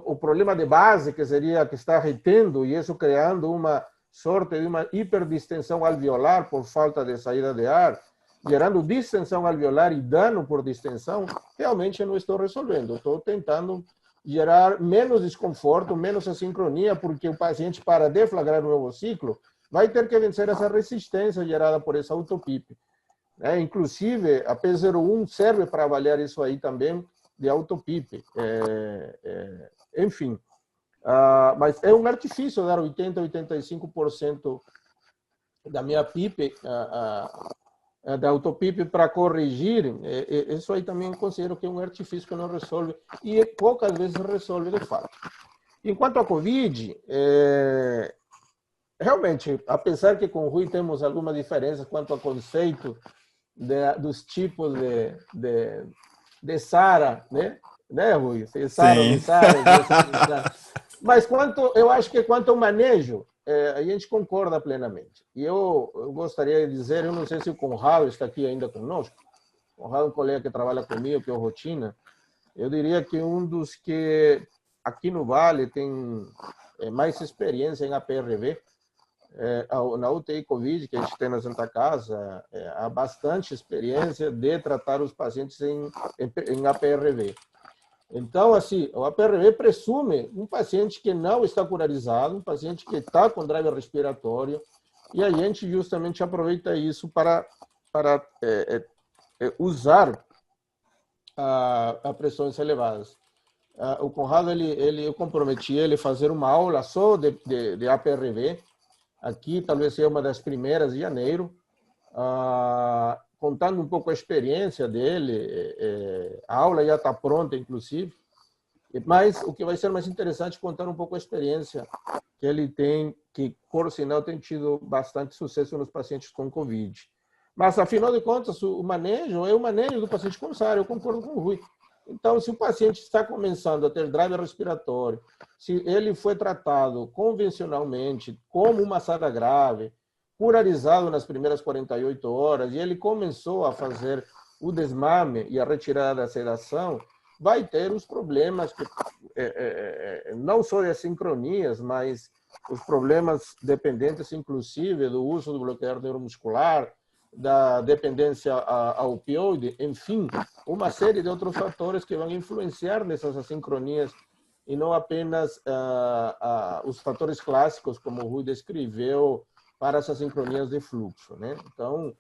O problema de base, que seria que está retendo, e isso criando uma sorte de uma hiperdistensão alveolar por falta de saída de ar, gerando distensão alveolar e dano por distensão, realmente eu não estou resolvendo. Estou tentando gerar menos desconforto, menos assincronia, porque o paciente, para deflagrar um novo ciclo, vai ter que vencer essa resistência gerada por essa autoPIP. Inclusive, a P01 serve para avaliar isso aí também, de autoPIP. Enfim, mas é um artifício dar 80%, 85% da minha PIP, da autoPIP para corrigir. Isso aí também considero que é um artifício que não resolve, e poucas vezes resolve de fato. Enquanto a Covid, realmente, apesar que com o Rui temos alguma diferença quanto ao conceito dos tipos de SARA, né, Rui? SARA, Sim. SARA, Mas eu acho que quanto ao manejo, a gente concorda plenamente. E eu gostaria de dizer, eu não sei se o Conrado está aqui ainda conosco, o Conrado é um colega que trabalha comigo, que é o Rotina, eu diria que um dos que aqui no Vale tem mais experiência em APRV, na UTI Covid, que a gente tem na Santa Casa, há bastante experiência de tratar os pacientes em APRV. Então, assim, o APRV presume um paciente que não está curarizado, um paciente que está com drive respiratório, e a gente justamente aproveita isso para usar a pressões elevadas. O Conrado, eu comprometi ele a fazer uma aula só de APRV, aqui talvez seja uma das primeiras de janeiro, contando um pouco a experiência dele. A aula já está pronta, inclusive, mas o que vai ser mais interessante é contar um pouco a experiência que ele tem, que, por sinal, tem tido bastante sucesso nos pacientes com Covid. Mas, afinal de contas, o manejo é o manejo do paciente com SARS, eu concordo com o Rui. Então, se o paciente está começando a ter drive respiratório, se ele foi tratado convencionalmente como uma SARS grave, curarizado nas primeiras 48 horas, e ele começou a fazer o desmame e a retirada da sedação, vai ter os problemas, não só de sincronias, mas os problemas dependentes, inclusive, do uso do bloqueador neuromuscular, da dependência ao opioide, enfim, uma série de outros fatores que vão influenciar nessas assincronias e não apenas os fatores clássicos, como o Rui descreveu, para essas sincronias de fluxo, né? Então,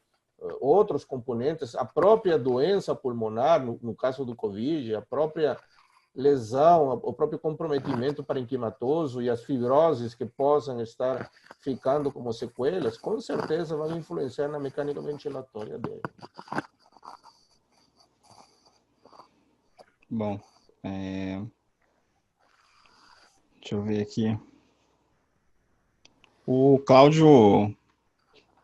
outros componentes, a própria doença pulmonar, no caso do Covid, a própria lesão, o próprio comprometimento parenquimatoso e as fibroses que possam estar ficando como sequelas, com certeza vão influenciar na mecânica ventilatória dele. Bom, deixa eu ver aqui. O Cláudio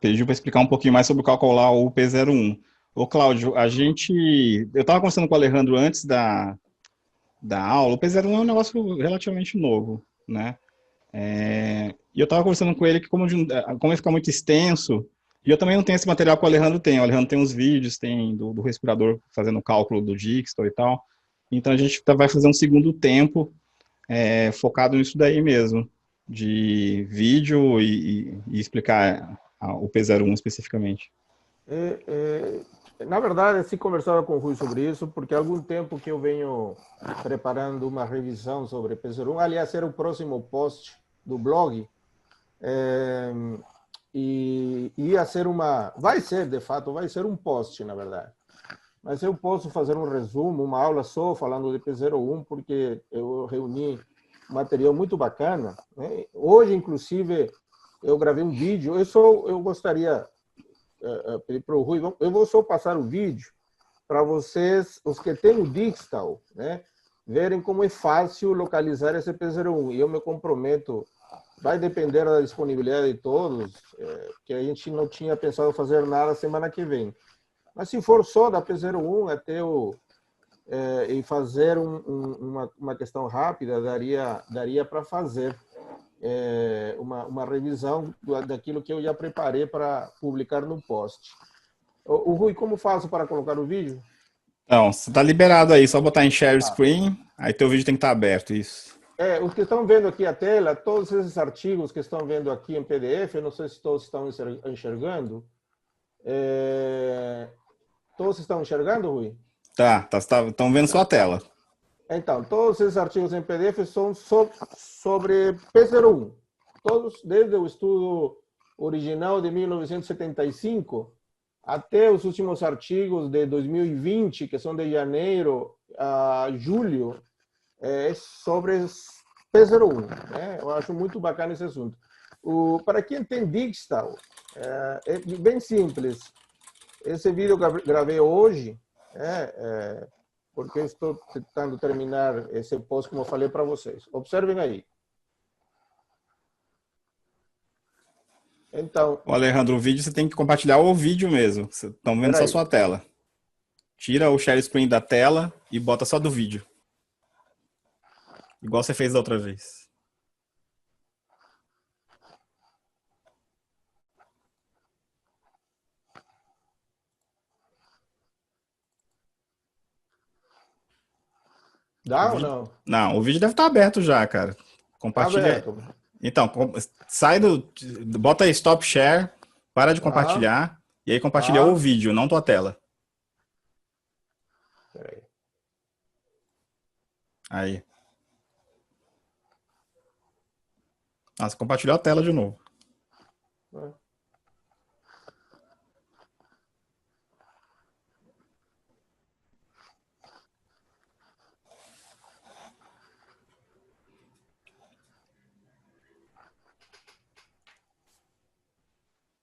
pediu para explicar um pouquinho mais sobre calcular o P01. Ô, Cláudio, eu estava conversando com o Alejandro antes da aula. O P01 é um negócio relativamente novo, né? E eu estava conversando com ele que como ele fica muito extenso, e eu também não tenho esse material que o Alejandro tem. O Alejandro tem uns vídeos, tem do respirador fazendo o cálculo do Dixtor e tal. Então a gente vai fazer um segundo tempo focado nisso daí mesmo, de vídeo e explicar o P01 especificamente. Na verdade, se conversava com o Rui sobre isso, porque há algum tempo que eu venho preparando uma revisão sobre P01. Aliás, era o próximo post do blog. E ia ser vai ser um post, na verdade. Mas eu posso fazer um resumo, uma aula só falando de P01, porque eu reuni material muito bacana, né? Hoje, inclusive, eu gravei um vídeo. Eu gostaria pedir para o Rui, eu vou só passar o vídeo para vocês, os que têm o Dixtal, né, verem como é fácil localizar esse P01. E eu me comprometo, vai depender da disponibilidade de todos, que a gente não tinha pensado fazer nada semana que vem. Mas se for só da P01 até e fazer uma questão rápida, daria para fazer uma revisão daquilo que eu já preparei para publicar no post. O Rui, como faço para colocar o vídeo? Então, você está liberado aí, só botar em share screen, aí teu vídeo tem que estar aberto, isso. Os que estão vendo aqui a tela, todos esses artigos que estão vendo aqui em PDF, eu não sei se todos estão enxergando. Todos estão enxergando, Rui? Estão vendo só a tela. Então, todos esses artigos em PDF são sobre P01. Todos, desde o estudo original de 1975 até os últimos artigos de 2020, que são de janeiro a julho, sobre P01. Né? Eu acho muito bacana esse assunto. Para quem tem Dixtal, é bem simples. Esse vídeo eu gravei hoje, porque eu estou tentando terminar esse post, como eu falei para vocês. Observem aí. Então, Alejandro, o vídeo você tem que compartilhar o vídeo mesmo. Vocês estão vendo só a sua tela. Tira o share screen da tela e bota só do vídeo. Igual você fez da outra vez. O Dá ou vídeo... não? Não, o vídeo deve estar aberto já, cara. Tá Compartilha. aberto. Então, sai do. Bota aí stop share, para de Tá, compartilhar, e aí compartilha o tá. vídeo, não tua tela. Peraí. Aí. Nossa, compartilhou a tela de novo.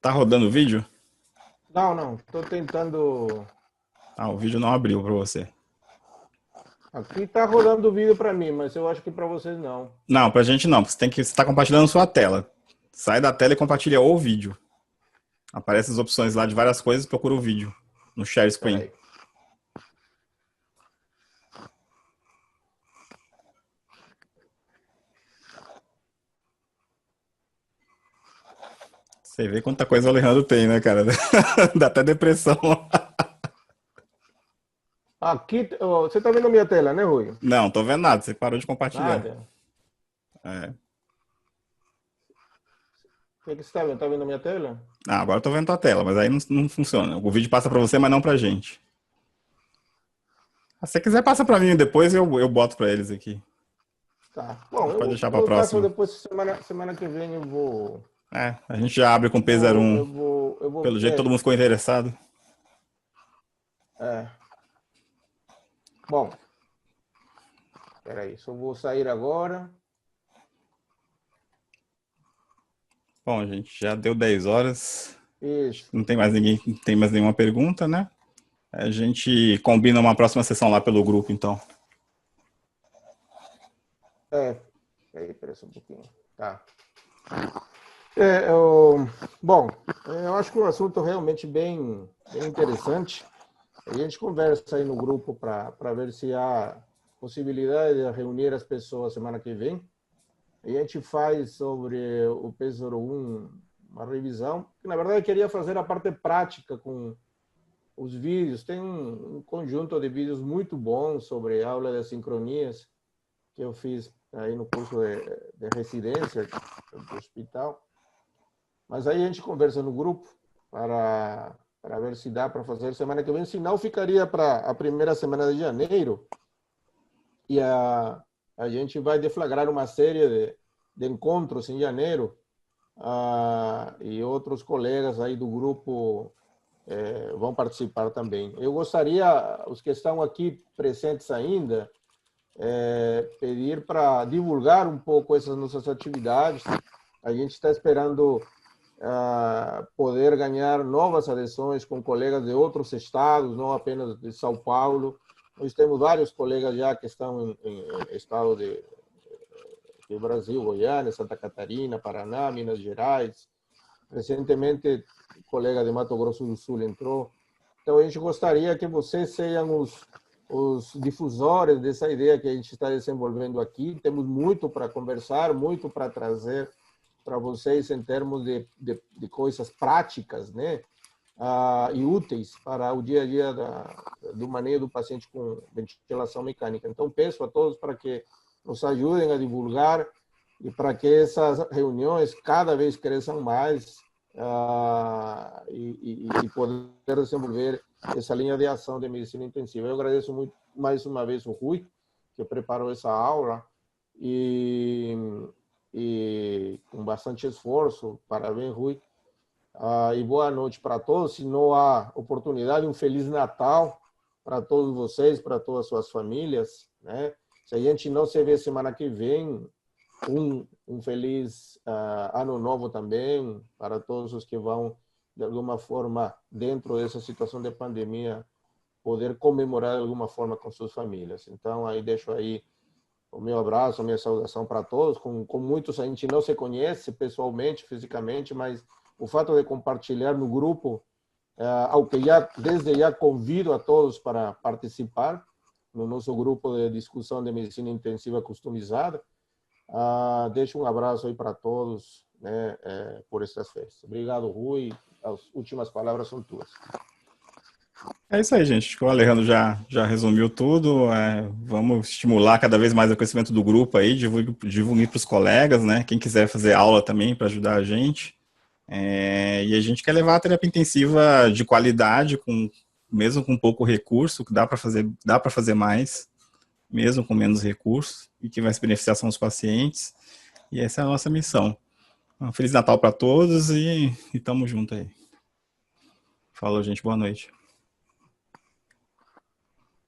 Tá rodando o vídeo? Não, não. Estou tentando. Ah, o vídeo não abriu pra você. Aqui tá rodando o vídeo para mim, mas eu acho que para vocês não. Não, pra gente não. Você tem que estar compartilhando sua tela. Sai da tela e compartilha o vídeo. Aparece as opções lá de várias coisas, procura o vídeo no share screen. Peraí. Você vê quanta coisa o Alejandro tem, né, cara? Dá até depressão. Aqui, ó, você tá vendo a minha tela, né, Rui? Não, tô vendo nada. Você parou de compartilhar. Nada. É. O que você está vendo? Tá vendo a minha tela? Ah, agora eu tô vendo tua tela, mas aí não funciona. O vídeo passa pra você, mas não pra gente. Ah, se você quiser, passa pra mim depois eu boto pra eles aqui. Tá. A Bom, gente pode deixar pra eu passo próxima. depois, semana que vem eu vou. É, a gente já abre com Vou, P01. eu vou, eu vou. Pelo jeito todo mundo ficou interessado. É. Bom, peraí, só vou sair agora. Bom, gente, já deu 10 horas. Isso. Não tem mais ninguém, não tem mais nenhuma pergunta, né? A gente combina uma próxima sessão lá pelo grupo, então. Peraí só um pouquinho. Tá. Bom, eu acho que o assunto realmente bem interessante. A gente conversa aí no grupo para ver se há possibilidade de reunir as pessoas semana que vem. A gente faz sobre o P01 uma revisão, que na verdade eu queria fazer a parte prática com os vídeos. Tem um conjunto de vídeos muito bons sobre a aula de sincronias que eu fiz aí no curso de residência do hospital. Mas aí a gente conversa no grupo para ver se dá para fazer semana que vem. Se não, ficaria para a primeira semana de janeiro. E a gente vai deflagrar uma série de encontros em janeiro. E outros colegas aí do grupo vão participar também. Eu gostaria, os que estão aqui presentes ainda, pedir para divulgar um pouco essas nossas atividades. A gente está esperando poder ganhar novas adesões com colegas de outros estados, não apenas de São Paulo. Nós temos vários colegas já que estão em estado de Brasil, Goiânia, Santa Catarina, Paraná, Minas Gerais. Recentemente, o colega de Mato Grosso do Sul entrou. Então, a gente gostaria que vocês sejam os difusores dessa ideia que a gente está desenvolvendo aqui. Temos muito para conversar, muito para trazer para vocês em termos de coisas práticas, né? E úteis para o dia a dia do manejo do paciente com ventilação mecânica. Então, peço a todos para que nos ajudem a divulgar e para que essas reuniões cada vez cresçam mais e poder desenvolver essa linha de ação de medicina intensiva. Eu agradeço muito mais uma vez o Rui, que preparou essa aula, e com bastante esforço. Parabéns, Rui. E boa noite para todos. Se não há oportunidade, um Feliz Natal para todos vocês, para todas as suas famílias, né? Se a gente não se vê semana que vem, um feliz ano novo também para todos os que vão, de alguma forma, dentro dessa situação de pandemia, poder comemorar de alguma forma com suas famílias. Então, aí deixo aí o meu abraço, a minha saudação para todos. Com muitos a gente não se conhece pessoalmente, fisicamente, mas o fato de compartilhar no grupo, ao que desde já convido a todos para participar no nosso grupo de discussão de medicina intensiva customizada. Deixo um abraço aí para todos, né, por estas festas. Obrigado, Rui. As últimas palavras são tuas. É isso aí, gente. Acho que o Alejandro já resumiu tudo. Vamos estimular cada vez mais o crescimento do grupo aí, divulgue para os colegas, né? Quem quiser fazer aula também para ajudar a gente. E a gente quer levar a terapia intensiva de qualidade, mesmo com pouco recurso, que dá para fazer mais, mesmo com menos recursos, e que vai se beneficiar são os pacientes. E essa é a nossa missão. Um Feliz Natal para todos e tamo junto aí. Falou, gente. Boa noite.